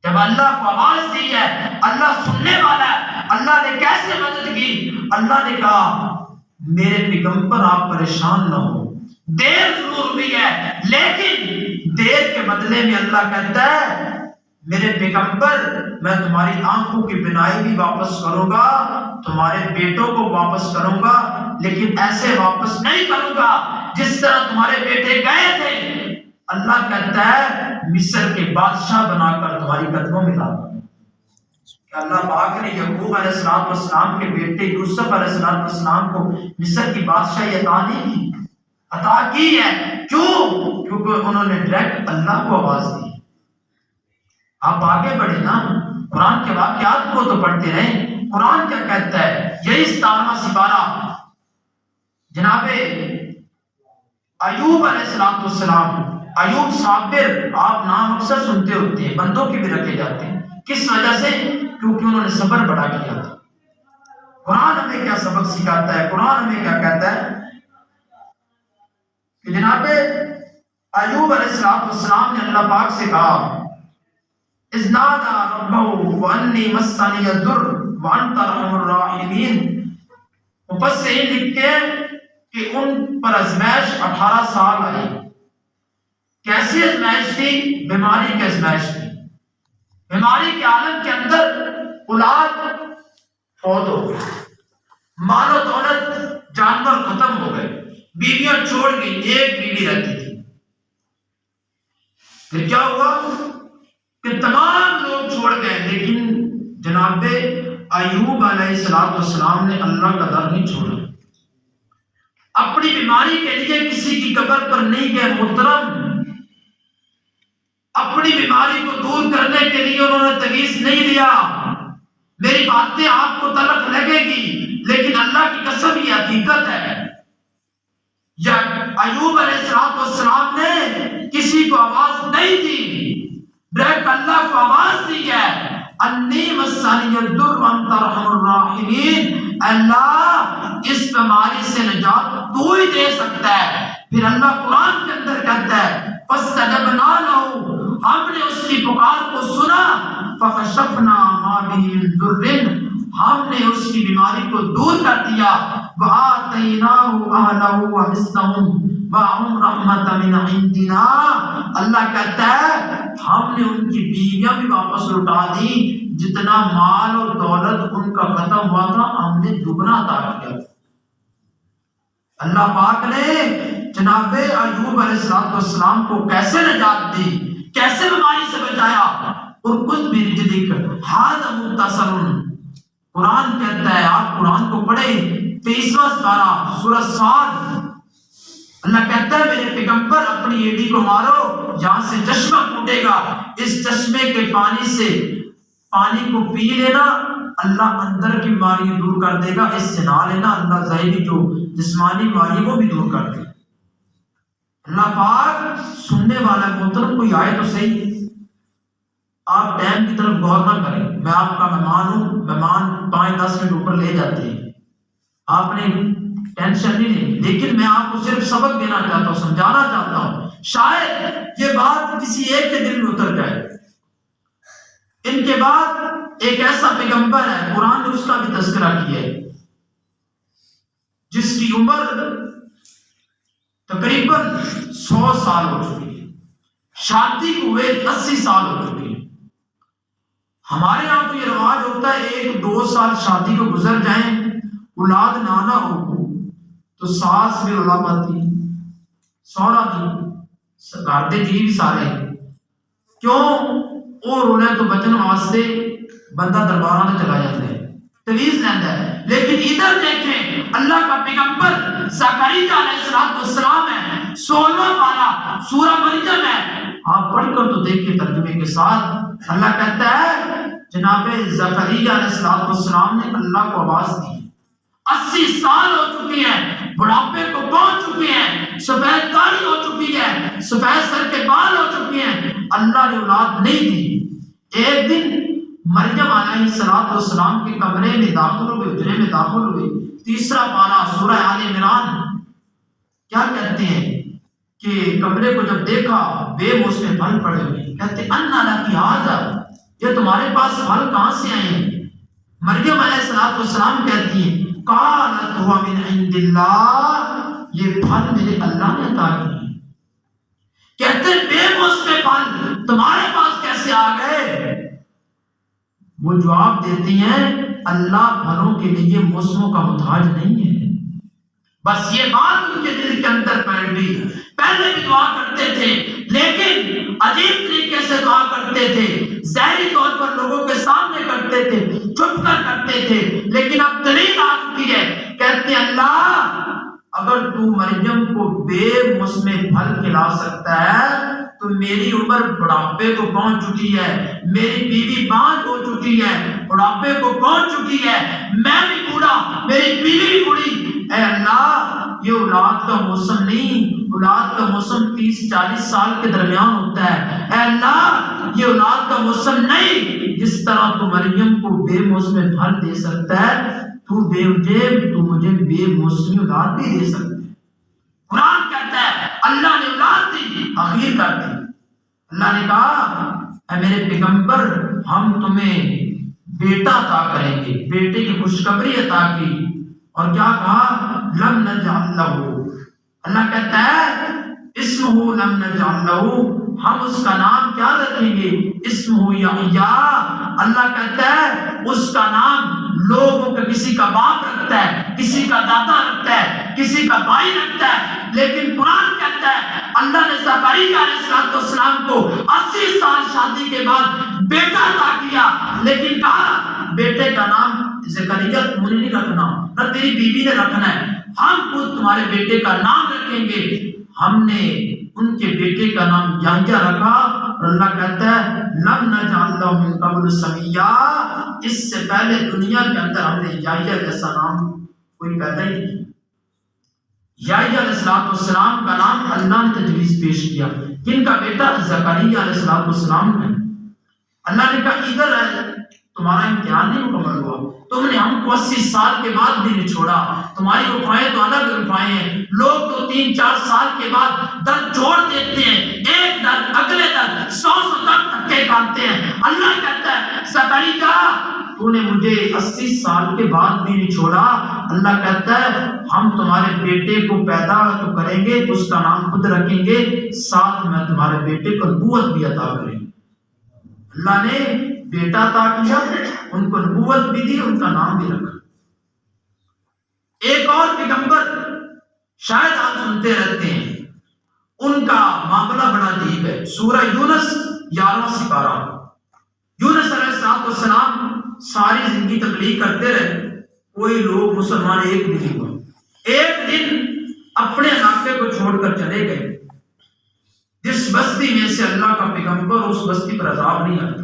جب اللہ کو آواز دی ہے، اللہ سننے والا ہے، اللہ نے کیسے مدد کی؟ اللہ نے کہا میرے پیغمبر آپ پریشان نہ ہو، دیر ضرور ہوئی ہے لیکن دیر کے بدلے میں اللہ کہتا ہے میرے پیغمبر میں تمہاری آنکھوں کی بینائی بھی واپس کروں گا، تمہارے بیٹوں کو واپس کروں گا، لیکن ایسے واپس نہیں کروں گا جس طرح تمہارے بیٹے گئے تھے۔ اللہ کہتا ہے مصر کے بادشاہ بنا کر تمہاری قدموں میں لاؤں گا۔ اللہ پاک نے یعقوب علیہ السلام کے بیٹے یوسف علیہ السلام کو مصر کی بادشاہی عطا نہیں کی، عطا کی ہے۔ کیوں؟ کیونکہ انہوں نے ڈائریکٹ اللہ کو آواز دی۔ آپ آگے بڑھے نا، قرآن کے واقعات کو تو پڑھتے رہیں۔ قرآن کیا کہتا ہے؟ یہی 17واں سپارہ، جناب ایوب علیہ السلام، ایوب صابر، آپ نام اکثر سنتے ہوتے ہیں، بندوں کے بھی رکھے جاتے ہیں، کس وجہ سے؟ کیونکہ انہوں نے صبر بڑا کیا تھا۔ قرآن ہمیں کیا سبق سکھاتا ہے؟ قرآن ہمیں کیا کہتا ہے کہ جناب ایوب علیہ السلام نے اللہ پاک سے کہا اذ نادى ربه وانی مسنی الضر وانت ارحم الراحمین۔ مفسرین لکھتے ہیں کہ ان پر ازمائش 18 سال آئی۔ کیسی ازمائش تھی؟ بیماری کی ازمائش تھی۔ بیماری کے عالم کے اندر اولاد فوت ہو گئی، مال و دولت جانور ختم ہو گئے، بیویاں چھوڑ گئی، ایک بیوی رہتی تھی۔ پھر کیا ہوا کہ تمام لوگ چھوڑ گئے، لیکن جناب ایوب علیہ السلام نے اللہ کا در نہیں چھوڑا۔ اپنی بیماری کے لیے کسی کی قبر پر نہیں گئے۔ محترم، اپنی بیماری کو دور کرنے کے لیے انہوں نے تعویذ نہیں لیا۔ میری باتیں آپ کو تلخ لگے گی لیکن اللہ کی قسم یہ حقیقت ہے۔ یا ایوب علیہ السلام نے کسی کو آواز نہیں دی، ڈائریکٹ اللہ کو آواز دی ہے، انی مسنی الضر وانت ارحم الراحمین، اللہ اس بیماری سے نجات تو ہی دے سکتا ہے۔ پھر اللہ قرآن کے اندر کہتا ہے فاستجبنا لہ، ہم نے اس کی پکار کو سنا، فکشفنا ما بہ من ضر، ہم نے اس کی بیماری کو دور کر دیا۔ وَآتَيْنَاهُ أَهْلَهُ وَمِثْلَهُمْ مَعَهُمْ رَحْمَةً مِنْ عِنْدِنَا. اللہ کہتا ہے ہم نے ان کی بیویاں بھی واپس لوٹا دی، جتنا مال اور دولت ان کا ختم ہوا تھا ہم نے دگنا عطا کیا. اللہ پاک نے جناب ایوب علیہ السلام کو کیسے نجات دی، کیسے بیماری سے بچایا. اور کچھ بھی رجلک ھذا مختصر، قرآن کہتا ہے آپ قرآن کو پڑھیں 23واں سپارہ سورہ صاد. اللہ کہتا ہے میرے پیغمبر اپنی ایڑی کو مارو، یہاں سے چشمہ پھوٹے گا، اس چشمے کے پانی سے پانی کو پی لینا، اللہ اندر کی بیماری دور کر دے گا. اس سے نہ لینا، اللہ ظاہری جو جسمانی بیماری وہ بھی دور کر دے گا. اللہ پاک سننے والا محترم کوئی آئے تو صحیح، آپ ٹائم کی طرف غور نہ کریں. میں آپ کا مہمان ہوں، مہمان 5-10 منٹ اوپر لے جاتے ہیں، آپ نے ٹینشن نہیں لینی. لیکن میں آپ کو صرف سبق دینا چاہتا ہوں، سمجھانا چاہتا ہوں. شاید یہ بات کسی ایک کے دل میں اتر جائے. ان کے بعد ایک ایسا پیغمبر ہے، قرآن نے اس کا بھی تذکرہ کیا ہے، جس کی عمر تقریباً 100 سال ہو چکی ہے، شادی کو ہوئے 80 سال ہو چکی ہے. ہمارے یہاں تو یہ رواج ہوتا ہے 1-2 سال شادی کو گزر جائیں، اولاد نہ ہو تو ساس بھی رولا پاتی، سوہرا بھی، گھر دے جی بھی سارے کیوں وہ رولے تو بچن واسطے بندہ درباراں تے چلا جاتا ہے، تویز لینا ہے. لیکن ادھر دیکھیں اللہ کا پیغمبر زکریا علیہ السلام ہے، 16واں پارہ سورہ مریم ہے، آپ پڑھ کر تو دیکھیں ترجمے کے ساتھ. اللہ کہتا ہے جناب زکریا علیہ السلام نے اللہ کو آواز دی، 80 سال ہو چکی ہیں، بڑھاپے کو پہنچ چکے ہیں، سفید داڑھی ہو چکی ہے، سفید سر کے بال ہو چکے ہیں، اللہ نے اولاد نہیں دی. ایک دن مریم علیہ السلام کے کمرے میں داخل ہوئے، حجرے میں داخل ہوئے. 3واں پارہ سورہ آل عمران کیا کہتے ہیں کہ کمرے کو جب دیکھا بے موسم پھل پڑے ہوئے، کہتے انا لکی ھذا، یہ تمہارے پاس پھل کہاں سے آئے ہیں؟ مریم علیہ السلام کہتی ہیں قالت هو من عند اللہ، یہ پھل میرے اللہ نے عطا کیے. کہتے بے موسم پھل تمہارے پاس کیسے آ گئے؟ وہ جواب دیتی ہیں اللہ پھلوں کے لیے موسموں کا محتاج نہیں ہے. بس یہ بات ان کے دل کے اندر بیٹھ گئی. پہلے بھی دعا کرتے تھے لیکن عجیب طریقے سے دعا کرتے تھے، ظاہری طور پر لوگوں کے سامنے کرتے تھے، چھپ کر کرتے تھے. لیکن اب دلیل آ چکی ہے، کہتے ہیں اللہ اگر تو مریم کو بے موسم پھل کھلا سکتا ہے تو میری عمر بڑھاپے کو پہنچ چکی ہے، میری بیوی بانجھ ہو چکی ہے، بڑھاپے کو پہنچ چکی ہے، میں بھی بوڑھا، میری بیوی بھی بوڑھی. اے اللہ یہ اولاد کا موسم نہیں، اولاد کا موسم 30-40 سال کے درمیان ہوتا ہے. اے اللہ یہ اولاد کا موسم نہیں، جس طرح تو مریم کو بے موسم پھل دے سکتا ہے تو مجھے بے موسمی اولاد بھی دے سکتا ہے. قرآن کہتا ہے اللہ نے اولاد دی، اخیر کر دی. اللہ نے کہا اے میرے پیغمبر ہم تمہیں بیٹا عطا کریں گے، بیٹے کی خوشخبری عطا کی. اور کیا کہا لم نجعل لہ، اللہ کہتا ہے اسمہ لم نجعل لہ، ہم اس کا نام کیا رکھیں گے؟ اسمہ یحییٰ. اللہ کہتا ہے اس کا نام لوگوں کا کسی کا باپ رکھتا ہے، کسی کا دادا رکھتا ہے، کسی کا بھائی رکھتا ہے. لیکن قرآن کہتا ہے اللہ نے زکریا علیہ السلام کو 80 سال شادی کے بعد بیٹا عطا کیا. لیکن کہا بیٹے کا نام زکریا تم نے نہیں رکھنا، نہ تیری بیوی نے رکھنا ہے، ہم خود تمہارے بیٹے کا نام رکھیں گے. ہم نے ان کے بیٹے کا نام یحییٰ رکھا. اور اللہ کہتا ہے لم نجعل لہ من قبل سمیہ، اس سے پہلے دنیا کے اندر ہم نے یحییٰ جیسا نام کوئی پیدا ہی نہیں. یحییٰ علیہ السلام کا نام اللہ نے تجویز پیش کیا، جن کا بیٹا زکریا علیہ السلام ہے. اللہ نے کہا ادھر ہے، تمہارا امتحان نہیں مکمل ہوا، تم نے ہم کو 80 سال کے بعد بھی نہیں چھوڑا. تمہاری وفائیں تو الگ وفائیں ہیں، لوگ تو 3-4 سال کے بعد درد چھوڑ دیتے ہیں، ایک درد اگلے درد 100 درد تھکے کھاتے ہیں. اللہ کہتا ہے زکریا تو نے مجھے 80 سال کے بعد بھی نہیں چھوڑا. اللہ کہتا ہے ہم تمہارے بیٹے کو پیدا تو کریں گے, اس کا نام خود رکھیں گے, ساتھ میں تمہارے بیٹے کو نبوت بھی عطا کریں گے. اللہ نے بیٹا عطا کیا, ان کو نبوت بھی دی, ان کا نام بھی رکھا. ایک اور پیغمبر شاید آپ سنتے رہتے ہیں, ان کا معاملہ بڑا عجیب ہے. سورہ یونس 11واں سپارہ. یونس علیہ السلام ساری زندگی تبلیغ کرتے رہے, کوئی لوگ مسلمان ایک بھی نہیں ہوئے. ایک دن اپنے علاقے کو چھوڑ کر چلے گئے. جس بستی میں سے اللہ کا پیغمبر, اس بستی پر عذاب نہیں آتا.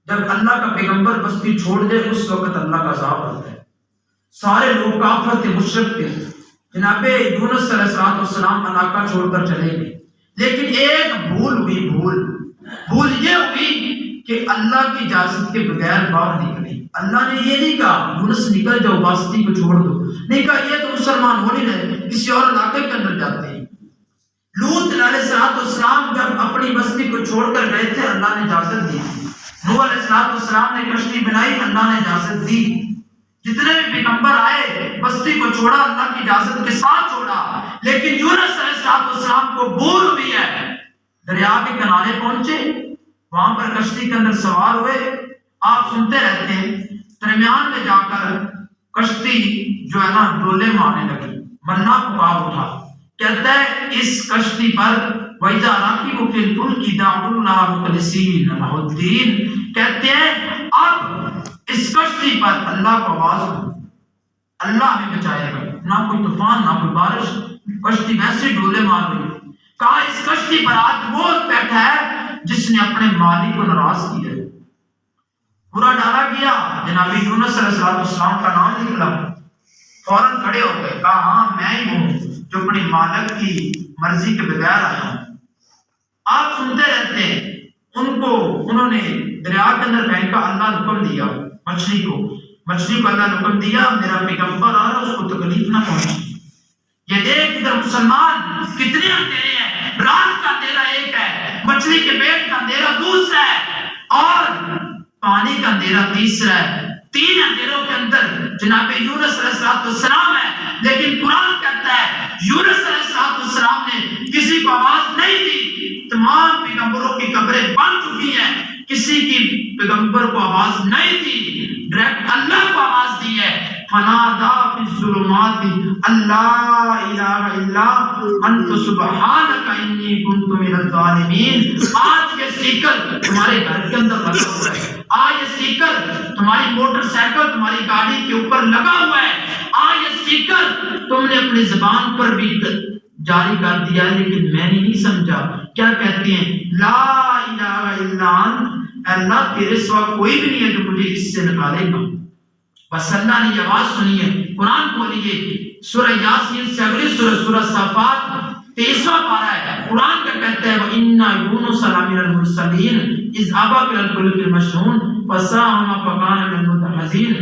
جب اللہ کا پیغمبر بستی چھوڑ دے اس وقت اللہ کا عذاب آتا ہے. سارے لوگ کافر تھے, مشرک تھے. جناب یونس علیہ السلام علاقہ چھوڑ کر چلے گئے, لیکن ایک بھول ہوئی. بھول یہ ہوئی کہ اللہ کی اجازت کے بغیر باہر نکلی. اللہ نے یہ نہیں کہا یونس نکل جاؤ, بستی کو چھوڑ دو, نہیں کہا یہ تو مسلمان ہو نہیں رہے, کسی اور علاقے کے اندر جاتے ہیں. لوط علیہ السلام جب اپنی بستی کو چھوڑ کر گئے تھے, اللہ نے اجازت دی. نوح علیہ السلام نے کشتی بنائی, اللہ نے اجازت دی. جتنے بھی پیغمبر آئے بستی کو چھوڑا, اللہ کی اجازت کے ساتھ چھوڑا. لیکن یونس علیہ السلام کو بھول ہوئی ہے. دریا کے کنارے پہنچے, وہاں پر کشتی کے اندر سوار ہوئے. آپ سنتے رہتے ہیں, درمیان میں جا کر کشتی جو ہے نا ڈولے مارنے لگی, مرنا پکار اٹھا. کہتا ہے اس کشتی پر وَإِذَا رَكِبُوا فِي الْفُلْكِ دَعُوا اللَّهَ مُخْلِصِينَ لَهُ الدِّينَ. کہتے ہیں اب اس کشتی پر اللہ کو آواز دو, اللہ ہمیں بچائے گا. نہ کوئی طوفان نہ کوئی بارش, کشتی ویسے ڈولے مار رہی. کہا اس کشتی پر آج وہ بیٹھا ہے جس نے اپنے مالک کو ناراض کیا ہے. پورا ڈالا گیا, جناب یونس علیہ السلام کا نام نکلا. فوراً کھڑے ہو گئے, کہا ہاں میں ہی ہوں جو اپنی مالک کی مرضی کے بغیر آیا ہوں. آپ سنتے رہتے ہیں, انہوں نے دریا کے اندر پھینکا. اللہ نے حکم دیا مچھلی کو اللہ نے حکم دیا میرا پیغمبر آ رہا, اس کو تکلیف نہ پہنچے. یہ دیکھ ادھر مسلمان کتنے اندھیرے ہیں. رات کا اندھیرا ایک ہے, مچھلی کے پیٹ کا اندھیرا دوسرا ہے, اور پانی کا اندھیرا تیسرا ہے. 3 اندھیروں کے اندر جناب یونس علیہ السلام ہے. لیکن قرآن کہتا ہے یونس علیہ السلام نے کسی کو آواز نہیں دی. تمام پیغمبروں کی قبریں بن چکی ہیں, کسی کی پیغمبر کو آواز نہیں دی, ڈائریکٹ اللہ کو آواز دی ہے. فنادا فی الظلمات اللہ الہ الا انت سبحانک انی کنت من الظالمین. آج یہ سپیکر تمہارے گھر کے اندر لگا ہوا ہے, آج یہ سپیکر تمہاری موٹر سائیکل تمہاری گاڑی کے اوپر لگا ہوا ہے, آج یہ سپیکر تم نے اپنی زبان پر بھی جاری کر دیا, لیکن میں نے نہیں سمجھا. کیا کہتے ہیں لا الہ الا انت, اللہ تیرے سوا کوئی بھی نہیں ہے جو مجھے اس سے نکالے گا. بس اللہ نے یہ آواز سنی ہے. قرآن کھولیے سورہ یاسین سے اگلی سورہ صافات 23واں پارہ ہے. قرآن کا کہتا ہے وَإِنَّ يُونُسَ لَمِنَ الْمُرْسَلِينَ إِذْ أَبَقَ إِلَى الْفُلْكِ الْمَشْحُونِ فَسَاهَمَ فَكَانَ مِنَ الْمُدْحَضِينَ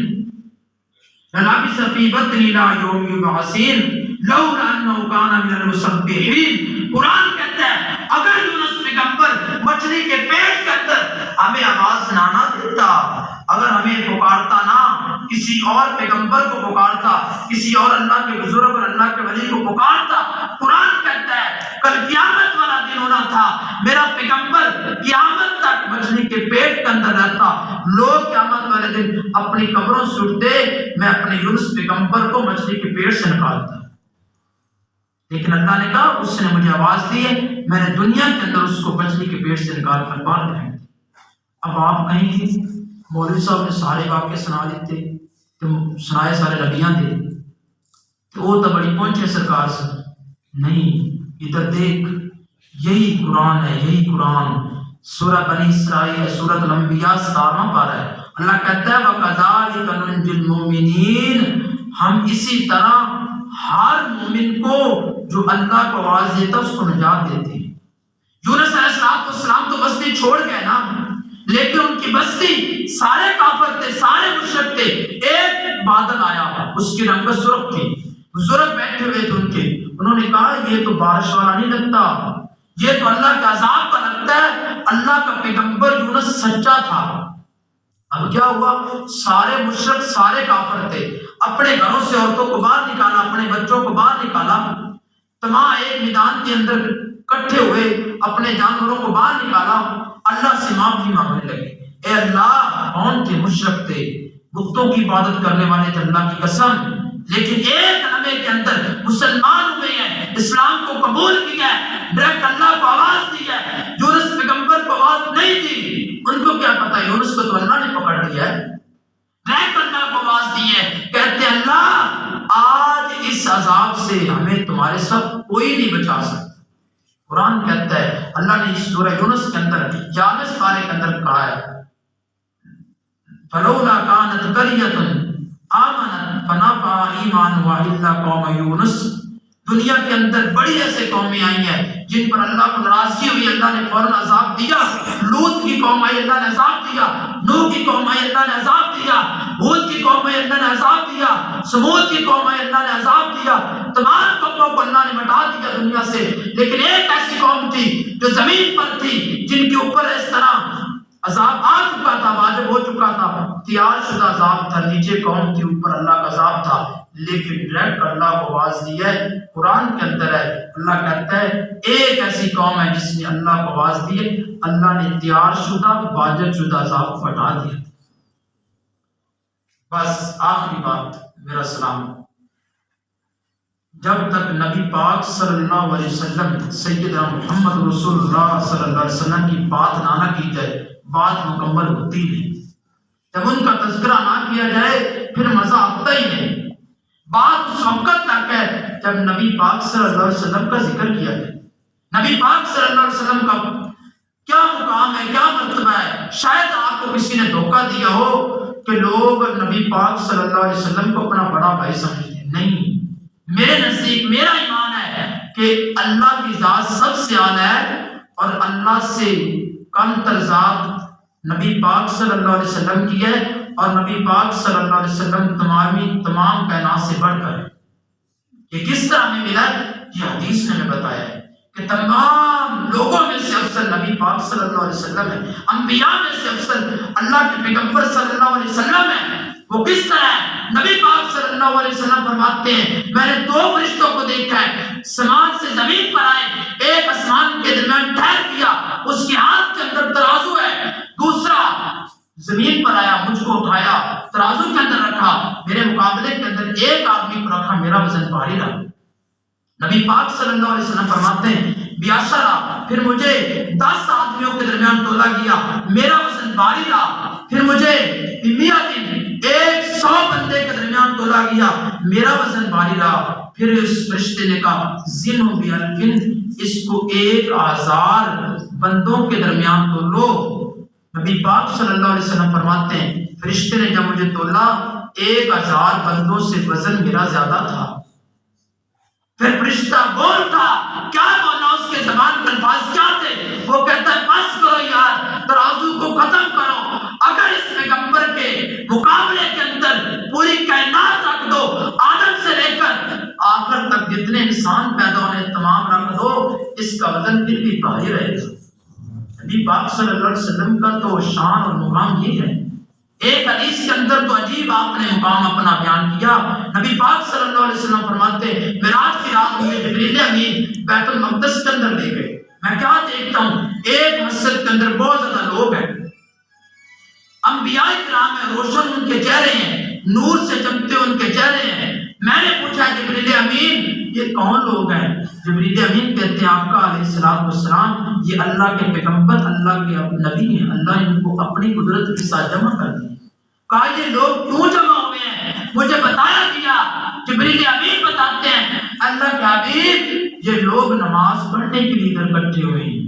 لَلَبِثَ فِي بَطْنِهِ إِلَى يَوْمِ يُبْعَثُونَ لَوْلَا أَنَّهُ كَانَ مِنَ الْمُسَبِّحِينَ. قرآن کہتا ہے اگر یونس پیغمبر مچھلی کے پیٹ کے اندر ہمیں آواز نہ دیتا, اگر ہمیں پکارتا نہ, کسی اور پیغمبر کو پکارتا, کسی اور اللہ کے بزرگ اور اللہ کے ولی کو پکارتا. قرآن کہتا ہے کل قیامت والا دن ہونا تھا, میرا پیغمبر قیامت تک مچھلی کے پیٹ کے اندر رہتا. لوگ قیامت والے دن اپنی قبروں سے اٹھتے, میں اپنے یونس پیغمبر کو مچھلی کے پیٹ سے نکالتا. لیکن اللہ نے کہا اس نے مجھے آواز دی ہے, میں نے دنیا کے اندر اس کو مچھلی کے پیٹ سے نکال کر باہر پھینک دیا. اب آپ کہیں گے مولوی صاحب نے سارے واقعے سنا دیتے تو سنائے سارے لگیاں دے تو وہ تو بڑی پہنچے سرکار سے. نہیں, ادھر دیکھ, یہی قرآن ہے, یہی قرآن. سورہ بنی اسرائیل سورۃ الانبیاء 17واں پارہ ہے. اللہ کہتا ہے وَكَذَلِكَ نُنْجِي الْمُؤْمِنِينَ, ہم اسی طرح ہر مومن کو جو اللہ کو آواز دیتا اس کو نجات دیتے ہیں. یونس علیہ السلام تو بستی چھوڑ گئے نا, لیکن ان کی بستی سارے کافر تھے, سارے مشرک تھے. ایک بادل آیا, اس کی رنگت سرخ تھی, بزرگ بیٹھے ہوئے تھے ان کے. انہوں نے کہا یہ تو بارش والا نہیں لگتا, یہ تو اللہ کا عذاب کا لگتا ہے. اللہ کا پیغمبر یونس سچا تھا, اب کیا ہوا؟ سارے مشرک سارے کافر تھے، اپنے گھروں سے عورتوں کو باہر نکالا، اپنے بچوں کو باہر نکالا، تمام ایک میدان کے اندر اکٹھے ہوئے، اپنے جانوروں کو باہر نکالا، اللہ سے معافی مانگنے لگے۔ اے اللہ، کون تھے؟ مشرک تھے، بتوں کی عبادت کرنے والے تھے، اللہ کی قسم، لیکن ایک لمحے کے اندر مسلمان ہوئے ہیں، اسلام کو قبول کیا ہے، ڈائریکٹ اللہ کو آواز دی ہے۔ یونس پیغمبر کو آواز نہیں دی، ان کو کیا پتا یونس کو تو اللہ نے پکڑ لیا ہے، ڈائریکٹ اللہ کو آواز دی ہے، کہتے ہیں اللہ آج اس عذاب سے ہمیں تمہارے ساتھ کوئی نہیں بچا سکتا۔ قرآن کہتا ہے، اللہ نے اس سورہ یونس کے اندر 41 پارے کے اندر کہا ہے، فلولا كانت قرية آمنت فنفعها ایمانها الا قوم یونس۔ دنیا کے اندر بڑی ایسے قومیں آئی ہیں جن پر اللہ کو ناراضگی ہوئی، اللہ نے فوراً عذاب دیا۔ لوط کی قوم آئی، اللہ نے عذاب دیا۔ نوح کی قوم آئی، اللہ نے عذاب دیا۔ ہود کی قوم آئی، اللہ نے عذاب دیا۔ سمود کی قوم آئی، اللہ نے عذاب دیا۔ تمام قوموں کو اللہ نے مٹا دیا دنیا سے، لیکن ایک ایسی قوم تھی جو زمین پر تھی، جن کے اوپر اس طرح عذاب آ چکا تھا، واجب ہو چکا تھا، تیار شدہ عذاب تھا، نیچے قوم کے اوپر اللہ کا عذاب تھا، لیکن ڈائریکٹ اللہ کو آواز دی ہے۔ قرآن کے اندر ہے، اللہ کہتا ہے ایک ایسی قوم ہے جس نے اللہ کو آواز دی ہے، اللہ نے تیار شدہ واجب شدہ عذاب کو ہٹا دیا۔ بس آخری بات میرا سلام، جب تک نبی پاک صلی اللہ علیہ وسلم سیدنا محمد رسول اللہ صلی اللہ علیہ وسلم کی بات نہ کی جائے، بات مکمل ہوتی نہیں۔ جب ان کا تذکرہ نہ کیا جائے پھر مزہ آتا ہی نہیں۔ بات اس وقت تک ہے جب نبی پاک صلی اللہ علیہ وسلم کا ذکر کیا جائے۔ نبی پاک صلی اللہ علیہ وسلم کا کیا مقام ہے، کیا مرتبہ ہے۔ شاید آپ کو کسی نے دھوکہ دیا ہو کہ لوگ نبی پاک صلی اللہ علیہ وسلم کو اپنا بڑا بھائی سمجھتے ہیں، نہیں۔ میرے نزدیک میرا ایمان ہے کہ اللہ کی ذات سب سے اعلیٰ ہے، اور اللہ سے کم تر ذات نبی پاک صلی اللہ علیہ وسلم کی ہے، اور نبی پاک صلی اللہ علیہ وسلم تمام کائنات سے بڑھ کر ہے۔ یہ کس طرح ہمیں ملا؟ یہ حدیث نے ہمیں بتایا ہے کہ تمام لوگوں میں سے افضل نبی پاک صلی اللہ علیہ وسلم ہے، انبیاء میں سے افضل اللہ کے پیغمبر صلی اللہ علیہ وسلم ہے۔ وہ کس طرح ہے؟ نبی پاک صلی اللہ علیہ وسلم فرماتے ہیں میں نے دو فرشتوں کو دیکھا ہے، سمان سے زمین پر آئے، ایک آسمان کے درمیان ٹھہر کیا، اس کے ہاتھ کے اندر ترازو ہے، دوسرا زمین پر آیا، مجھ کو اٹھایا، ترازو کے اندر رکھا، میرے مقابلے کے اندر ایک آدمی کو رکھا، میرا وزن بھاری رہا۔ نبی پاک صلی اللہ علیہ وسلم فرماتے ہیں بیاشرا، پھر مجھے 10 آدمیوں کے درمیان تولا گیا، میرا وزن بھاری رہا، پھر مجھے 100 بندے کے درمیان تولا گیا، میرا وزن بھاری رہا۔ پھر اس فرشتے نے کہا زنو بِالْفِنْ، اس کو 1000 بندوں کے درمیان تولو۔ نبی پاک صلی اللہ علیہ وسلم فرماتے ہیں فرشتے نے جب مجھے تولا 1000 بندوں سے وزن میرا زیادہ تھا۔ پھر فرشتہ بولتا، کیا بولا؟ اس کے زبان کے الفاظ کیا تھے؟ وہ کہتا ہے بس کرو یار، ترازو کو ختم کرو، اگر اس پیغمبر کے مقابلے کے اندر پوری کائنات رکھ دو، آدم سے لے کر آخر تک جتنے انسان پیدا ہونے تمام رکھ دو، اس کا وزن پھر بھی بھاری رہے گا۔ نبی پاک صلی اللہ علیہ وسلم کا تو شان اور مقام یہ ہے۔ ایک حدیث کے اندر تو عجیب آپ نے مقام اپنا بیان کیا۔ نبی پاک صلی اللہ علیہ وسلم فرماتے ہیں معراج کی رات میں جبریل امین بیت المقدس کے اندر لے گئے، میں کیا دیکھتا ہوں، ایک مسجد کے اندر بہت زیادہ لوگ ہیں، انبیاء کرام ہیں، روشن ان کے چہرے ہیں، نور سے چمکتے ان کے چہرے ہیں۔ میں نے پوچھا جبریل امین یہ کون لوگ ہیں؟ جبریل امین کہتے ہیں آپ کا علیہ السلام یہ اللہ کے پیغمبر، اللہ کے نبی ہیں، اللہ ان کو اپنی قدرت کے ساتھ جمع کر دیا۔ کہا یہ لوگ کیوں جمع ہوئے ہیں؟ مجھے بتایا گیا، جبریل امین بتاتے ہیں اللہ کے حبیب یہ لوگ نماز پڑھنے کے لیے ادھر اکٹھے ہوئے ہیں،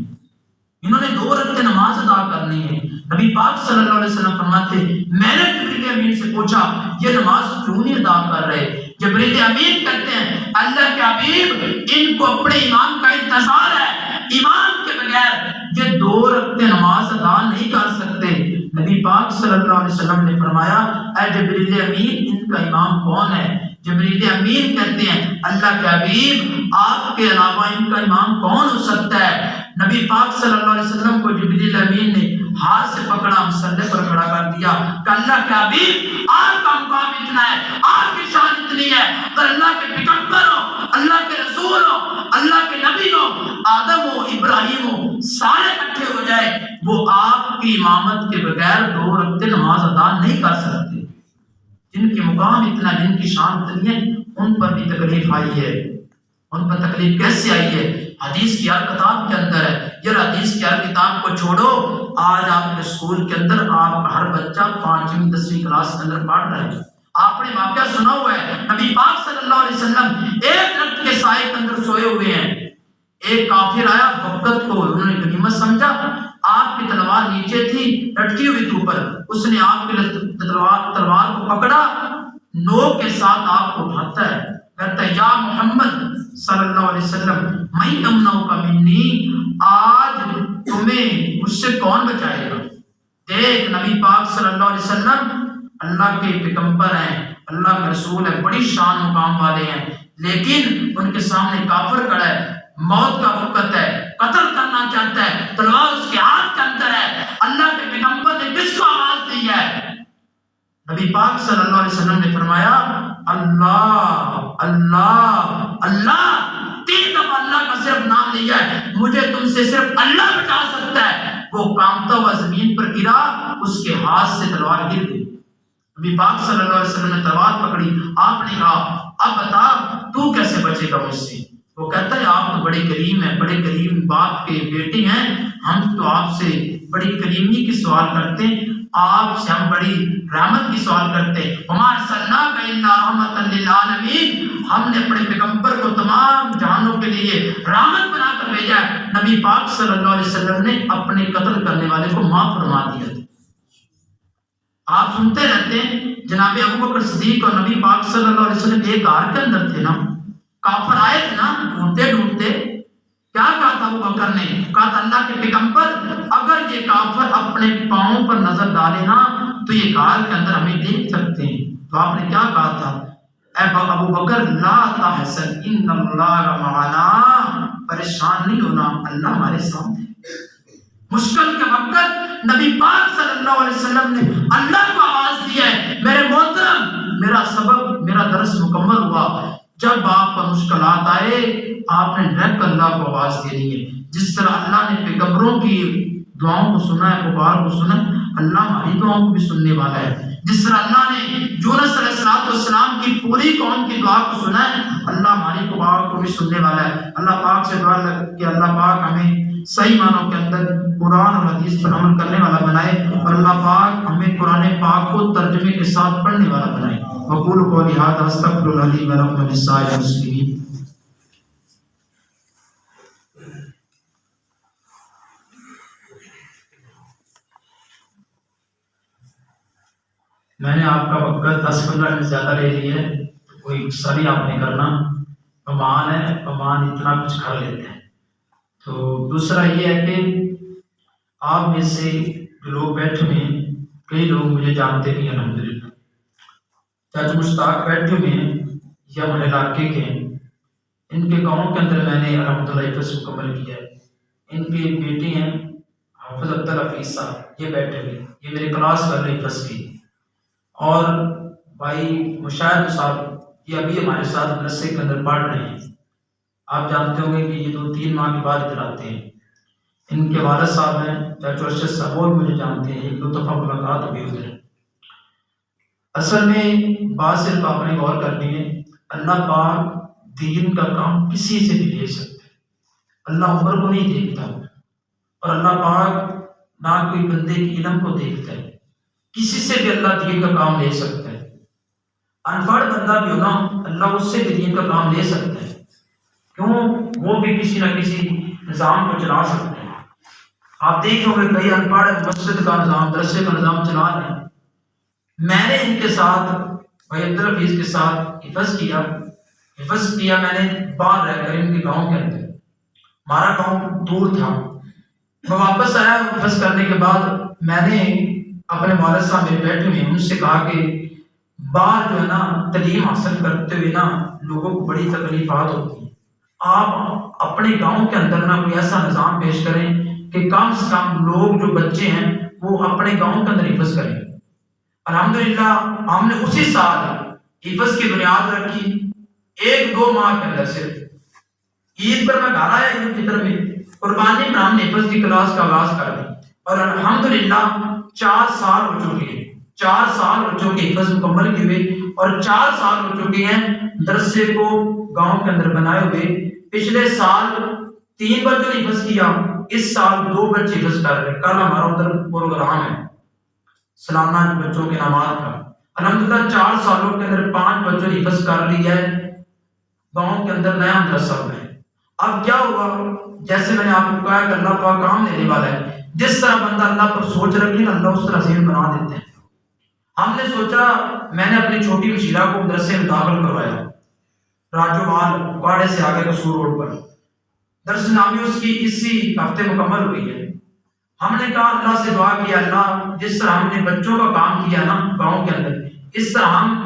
انہوں نے 2 رکعت نماز ادا کرنی ہے۔ نبی پاک صلی اللہ علیہ وسلم فرماتے میں نے جبریل امین سے پوچھا یہ نماز کیوں نہیں ادا کر رہے؟ جبریل امین کہتے ہیں اللہ کے حبیب ان کو اپنے امام کا انتظار ہے، امام کے بغیر یہ 2 رکعت نماز ادا نہیں کر سکتے۔ نبی پاک صلی اللہ علیہ وسلم نے فرمایا اے جبریل امین ان کا امام کون ہے؟ جبریل امین کہتے ہیں اللہ کے حبیب آپ کے علاوہ ان کا امام کون ہو سکتا ہے؟ نبی پاک صلی اللہ علیہ وسلم وسلم کو جبریل امین نے ہاتھ سے پکڑا، مصلی پر کھڑا کر دیا کہ اللہ کے حبیب آپ کا مقام اتنا ہے، آپ کی شان اتنی ہے، اگر اللہ کے پیغمبر ہو، اللہ کے رسول ہو، اللہ کے نبی ہو، آدم ہو، ابراہیم ہو، سارے اکٹھے ہو جائے، وہ آپ کی امامت کے بغیر 2 رکعت نماز ادا نہیں کر سکتے۔ جن کے مقام اتنا، جن کی شان اتنی ہے، ان پر بھی تکلیف آئی ہے۔ ان پر تکلیف کیسے آئی ہے؟ حدیث کی ہر کتاب کے اندر ہے۔ یہ حدیث کی ہر کتاب کو چھوڑو، آج آپ کے اسکول کے اندر آپ ہر بچہ 5ویں 10ویں کلاس کے اندر پڑھ رہا ہے۔ آپ نے واقعہ سنا ہوا ہے، نبی پاک صلی اللہ علیہ وسلم ایک درخت کے سائے کے اندر سوئے ہوئے ہیں۔ ایک کافر آیا، وقت کو انہوں نے غنیمت سمجھا، آپ کی تلوار نیچے تھی، لٹکی ہوئی تھی اوپر، اس نے آپ کی تلوار کو پکڑا، نوک کے ساتھ آپ کو اٹھاتا ہے، کہتا ہے یا محمد صلی اللہ علیہ وسلم میں امنعک منی، آج تمہیں مجھ سے کون بچائے گا؟ دیکھ نبی پاک صلی اللہ علیہ وسلم اللہ کے پیغمبر ہیں، اللہ کے رسول ہیں، بڑی شان مقام والے ہیں، لیکن ان کے سامنے کافر کھڑا ہے، موت کا وقت ہے، قتل کرنا چاہتا ہے، تلوار اس کے ہاتھ کے اندر ہے، اللہ کے پیغمبر نے کس کو آواز دی ہے؟ نبی پاک صلی اللہ علیہ وسلم نے فرمایا اللہ اللہ اللہ، 3 دفعہ اللہ کا صرف نام لیا ہے، مجھے تم سے صرف اللہ بچا سکتا ہے۔ وہ کانپتا ہوا زمین پر گرا، اس کے ہاتھ سے تلوار گر گئی۔ نبی پاک صلی اللہ علیہ وسلم نے تلوار پکڑی، آپ نے کہا اب بتا تو کیسے بچے گا مجھ سے؟ وہ کہتا ہے آپ تو بڑے کریم ہیں، بڑے کریم باپ کے بیٹے ہیں، ہم تو آپ سے بڑی کریمی کی سوال کرتے ہیں، آپ سے ہم بڑی رحمت کی سوال کرتے ہیں۔ وما ارسلناک الا رحمۃ للعالمین، ہم نے اپنے پیغمبر کو تمام جہانوں کے لیے رحمت بنا کر بھیجا ہے۔ نبی پاک صلی اللہ علیہ وسلم نے اپنے قتل کرنے والے کو معاف فرما دیا۔ آپ سنتے رہتے ہیں جناب ابو بکر صدیق اور نبی پاک صلی اللہ علیہ وسلم ایک غار کے اندر تھے نا، کافر آئے تھے نا ڈھونڈتے ڈھونڈتے، کیا کہا تھا ابو بکر نے؟ کہا تھا اللہ کے پیغمبر اگر یہ کافر اپنے پاؤں پر نظر ڈالے نا تو یہ غار کے اندر ہمیں دیکھ سکتے ہیں۔ تو آپ نے کیا کہا تھا؟ اے ابو بکر لا تحزن ان اللہ معنا، پریشان نہیں ہونا، اللہ ہمارے ساتھ ہے۔ مشکل کے وقت نبی پاک صلی اللہ علیہ وسلم نے اللہ کو آواز دی ہے۔ میرے محترم، میرا سبق، میرا درس مکمل ہوا۔ جب آپ پر مشکلات آئے آپ نے ڈائریکٹ اللہ کو آواز دینی ہے۔ جس طرح اللہ نے پیغمبروں کی دعاؤں کو سنا ہے، پکار کو سنا ہے، اللہ ہماری دعاؤں کو بھی سننے والا ہے۔ جس طرح اللہ نے یونس علیہ السلام کی پوری قوم کی دعا کو سنا ہے، اللہ ہماری دعا کو بھی سننے والا ہے۔ اللہ پاک سے دعا کہ اللہ پاک ہمیں صحیح معنوں کے اندر قرآن اور حدیث پر عمل کرنے والا بنائے، اور اللہ پاک ہمیں قرآن پاک کو ترجمے کے ساتھ پڑھنے والا بنائے۔ وقول قولی ھذا استغفر اللہ لی ولکم ولسائر المسلمین۔ میں نے آپ کا وقت 10-15 منٹ زیادہ لے لی ہے، کوئی غصہ نہیں آپ نے کرنا، مہمان ہے، مہمان اتنا کچھ کر لیتے ہیں۔ تو دوسرا یہ ہے کہ آپ میں سے جو لوگ بیٹھے ہوئے ہیں، کئی لوگ مجھے جانتے نہیں الحمدللہ، چاچو مشتاق بیٹھے ہوئے ہیں یا ہمارے علاقے کے ہیں، ان کے گاؤں کے اندر میں نے الحمدللہ حفظ مکمل کیا ہے۔ ان کے بیٹے ہیں حافظ عبدالحفیظ صاحب، یہ بیٹھے ہوئے، یہ میرے کلاس والے حفظ کی، اور بھائی مشاہد صاحب یہ ابھی ہمارے ساتھ مدرسے کے اندر پڑھ رہے ہیں۔ آپ جانتے ہوں گے کہ یہ 2-3 ماہ کے بعد ادھر آتے ہیں۔ ان کے والد صاحب ہیں چاچو ارشد صاحب، وہ مجھے جانتے ہیں، 1-2 دفعہ ملاقات ہوئی ادھر۔ اصل میں بات صرف آپ نے غور کرنی ہے، اللہ پاک دین کا کام کسی سے بھی لے سکتا ہے، اللہ عمر کو نہیں دیکھتا، اور اللہ پاک نہ کوئی بندے کے علم کو دیکھتا ہے، کسی سے بھی اللہ دین کا کام لے سکتا ہے۔ ان پڑھ بندہ بھی ہونا اللہ اس سے بھی دین کا کام لے سکتا ہے، کیوں؟ وہ بھی کسی نہ کسی نظام کو چلا سکتے ہیں۔ آپ دیکھو گے کئی ان پڑھ مسجد کا نظام، درسے کا نظام چلا رہے ہیں۔ میں نے ان کے ساتھ بھائی عبدالحفیظ کے ساتھ حفظ کیا میں نے باہر رہ کر ان کے گاؤں کے اندر، ہمارا گاؤں دور تھا۔ میں واپس آیا حفظ کرنے کے بعد، میں نے اپنے والد صاحب میرے بیٹھے ہوئے ان سے کہا کہ باہر جو ہے نا تعلیم حاصل کرتے ہوئے نا لوگوں کو بڑی تکلیفات ہوتی ہیں، آپ اپنے گاؤں کے اندر نا کوئی ایسا نظام پیش کریں کہ کم سے کم لوگ جو بچے ہیں وہ اپنے گاؤں کے اندر حفظ کریں۔ الحمدللہ ہم نے اسی سال حفظ کی بنیاد رکھی، 1-2 ماہ کے اندر صرف عید پر میں گھر آیا، عید الفطر میں قربانی پر ہم نے حفظ کی کلاس کا آغاز کر دی، اور الحمدللہ 4 سال ہو چکے ہیں، 4 سال ہو چکے حفظ مکمل کیے ہوئے، اور 4 سال ہو چکے ہیں درسے کو گاؤں کے اندر بنائے ہوئے۔ پچھلے سال 3 بچوں نے حفظ کیا، اس سال 2 بچے حفظ کر رہے ہیں۔ کل ہمارا ادھر پروگرام ہے سالانہ بچوں کے نماز کا، الحمدللہ 4 سالوں کے اندر 5 بچوں نے حفظ کر لیا ہے گاؤں کے اندر نیا مدرسہ میں۔ اب کیا ہوا، جیسے میں نے آپ کو کہا کہ اللہ پاک کام دینے والا ہے، جس طرح بندہ اللہ پر سوچ رکھے نا اللہ اس طرح ذہن بنا دیتے ہیں۔ ہم نے سوچا، میں نے اپنی چھوٹی مشیرہ کو مدرسے میں داخل کروایا، راجوال واڑے سے آگے قصور روڈ پر، درس نامی اس کی اسی ہفتے مکمل ہوئی ہے۔ ہم نے کہا اللہ سے دعا کیا، اللہ جس طرح ہم نے بچوں کا کام کیا نا گاؤں کے اندر، اس طرح ہم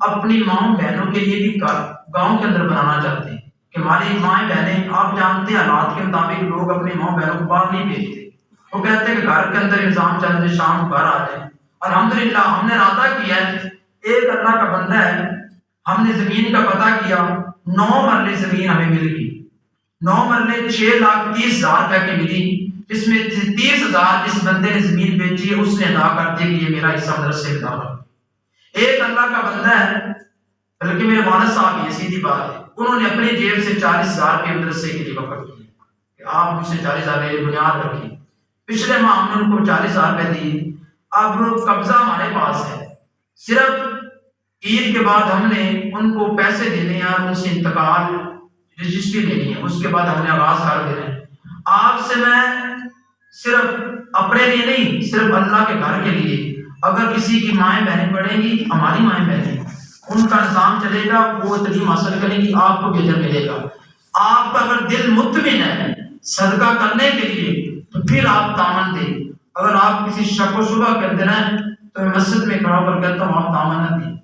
اپنی ماؤں بہنوں کے لیے بھی گاؤں کے اندر بنانا چاہتے ہیں کہ ہماری مائیں بہنیں، آپ جانتے ہیں حالات کے مطابق لوگ اپنی ماؤں بہنوں کو باہر نہیں بھیجتے، وہ کہتے ہیں کہ گھر کے اندر انتظام چل جائے، شام کو گھر آ جائیں۔ الحمدللہ ہم نے ارادہ کیا ہے، ایک اللہ کا بندہ ہے، ہم نے زمین کا پتہ کیا، 9 مرلے زمین ہمیں مل گئی، 9 مرلے 6,30,000 روپے کی ملی، جس میں 30,000 جس بندے نے زمین بیچی ہے اس نے ادا کر دی کہ یہ میرا حصہ مدرسے میں داخل۔ ایک اللہ کا بندہ ہے، بلکہ میرے والد صاحب، یہ سیدھی بات ہے، انہوں نے اپنی جیب سے 40,000 روپے مدرسے کے لیے وقف کیے کہ آپ مجھ سے 40,000 میری بنیاد رکھیں۔ پچھلے ماہ ہم نے ان کو 40,000 روپے دیے، اب قبضہ ہمارے پاس ہے، صرف عید کے بعد ہم نے ان کو پیسے دینے ہیں اور ان سے انتقال رجسٹری لینی ہے، اس کے بعد ہم نے آغاز کر دینا ہے۔ آپ سے میں صرف اپنے لیے نہیں، صرف اللہ کے گھر کے لیے، اگر کسی کی مائیں بہنیں پڑھیں گی، ہماری مائیں بہنیں، ان کا نظام چلے گا، وہ تعلیم حاصل کریں گی، آپ کو بھی اجر ملے گا۔ آپ کا اگر دل مطمئن ہے صدقہ کرنے کے لیے تو پھر آپ دامن دیں، اگر آپ کسی شک و شبہ کے اندر ہیں تو میں مسجد میں کھڑا کر کہتا ہوں آپ دامن نہ دیں،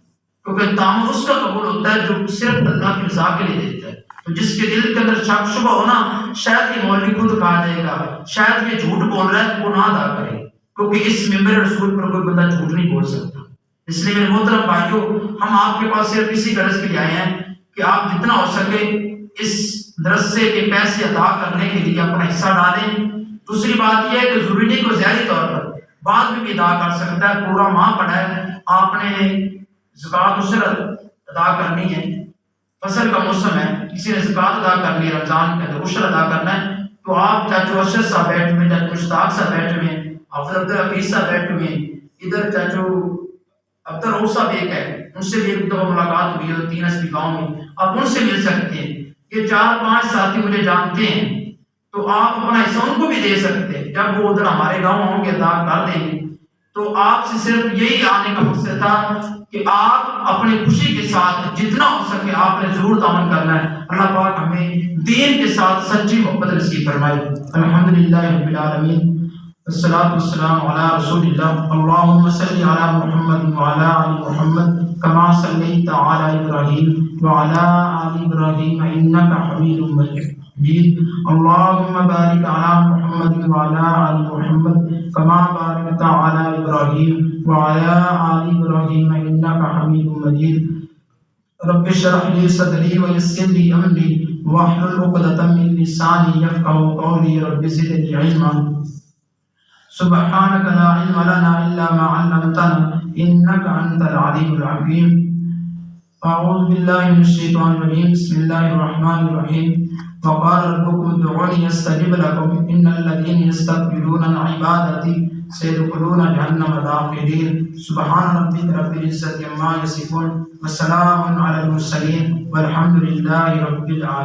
کیونکہ دامن اس کا قبول ہوتا ہے جو صرف اللہ کی رضا کے لیے دیتا ہے۔ تو جس کے دل کے اندر شک شبہ ہونا، شاید یہ مولوی خود کھا جائے گا، شاید یہ جھوٹ بول رہا ہے، وہ نہ ادا کرے، کیونکہ اس ممبر رسول پر کوئی بندہ جھوٹ نہیں بول سکتا۔ اس لیے میرے محترم بھائیوں، ہم آپ کے پاس صرف اسی غرض کے لیے آئے ہیں کہ آپ جتنا ہو سکے اس مدرسے کے پیسے ادا کرنے کے لیے اپنا حصہ ڈالیں۔ دوسری بات یہ ہے کہ ضروری نہیں کہ ظاہری طور پر بعد میں بھی ادا کر سکتا ہے، پورا ماہ پڑا ہے، آپ نے زکوٰۃ عشرت ادا کرنی ہے، فصل کا موسم ہے، کسی نے زکوٰۃ ادا کرنی ہے، رمضان کے اندر عشر ادا کرنا ہے، تو آپ چاچو ارشد صاحب بیٹھے ہوئے، چاچو مشتاق صاحب بیٹھے ہوئے، حافظ عبدالحفیظ صاحب بیٹھے ہوئے، ادھر چاچو عبدالرؤوف صاحب ایک ہے، ان سے بھی ایک دفعہ ملاقات ہوئی ہے 3 اسبی گاؤں میں، آپ ان سے مل سکتے ہیں۔ یہ 4-5 ساتھی مجھے جانتے ہیں، تو آپ اپنا حصہ ان کو بھی دے سکتے ہیں، جب وہ ادھر ہمارے گاؤں ہوں گے ادا کر دیں گے۔ تو آپ سے صرف یہی آنے کا مقصد تھا کہ آپ اپنی خوشی کے ساتھ جتنا ہو سکے آپ نے ضرور تعاون کرنا ہے۔ اللہ پاک ہمیں دین کے ساتھ سچی محبت نصیب فرمائے۔ الحمدللہ رب العالمین، والصلاة والسلام على رسول الله، اللهم صل على محمد وعلى آل محمد كما صليت على إبراهيم وعلى آل إبراهيم إنك حميد مجيد، اللهم بارك على محمد وعلى آل محمد كما باركت على إبراهيم وعلى آل إبراهيم إنك حميد مجيد۔ رب اشرح لي صدري ويسر لي أمري واحلل عقدة من لساني يفقهوا قولي، رب زدني علما، سبحانك لا علم لنا إلا ما علمتنا إنك أنت العليم الحكيم۔ أعوذ بالله من الشيطان الرجيم، بسم الله الرحمن الرحيم، وقال ربكم ادعوني أستجب لكم إن الذين يستكبرون عن عبادتي سيدخلون جهنم داخلين۔ سبحان ربك رب العزة عما يصفون، وسلام على المرسلين، والحمد لله رب العالمين۔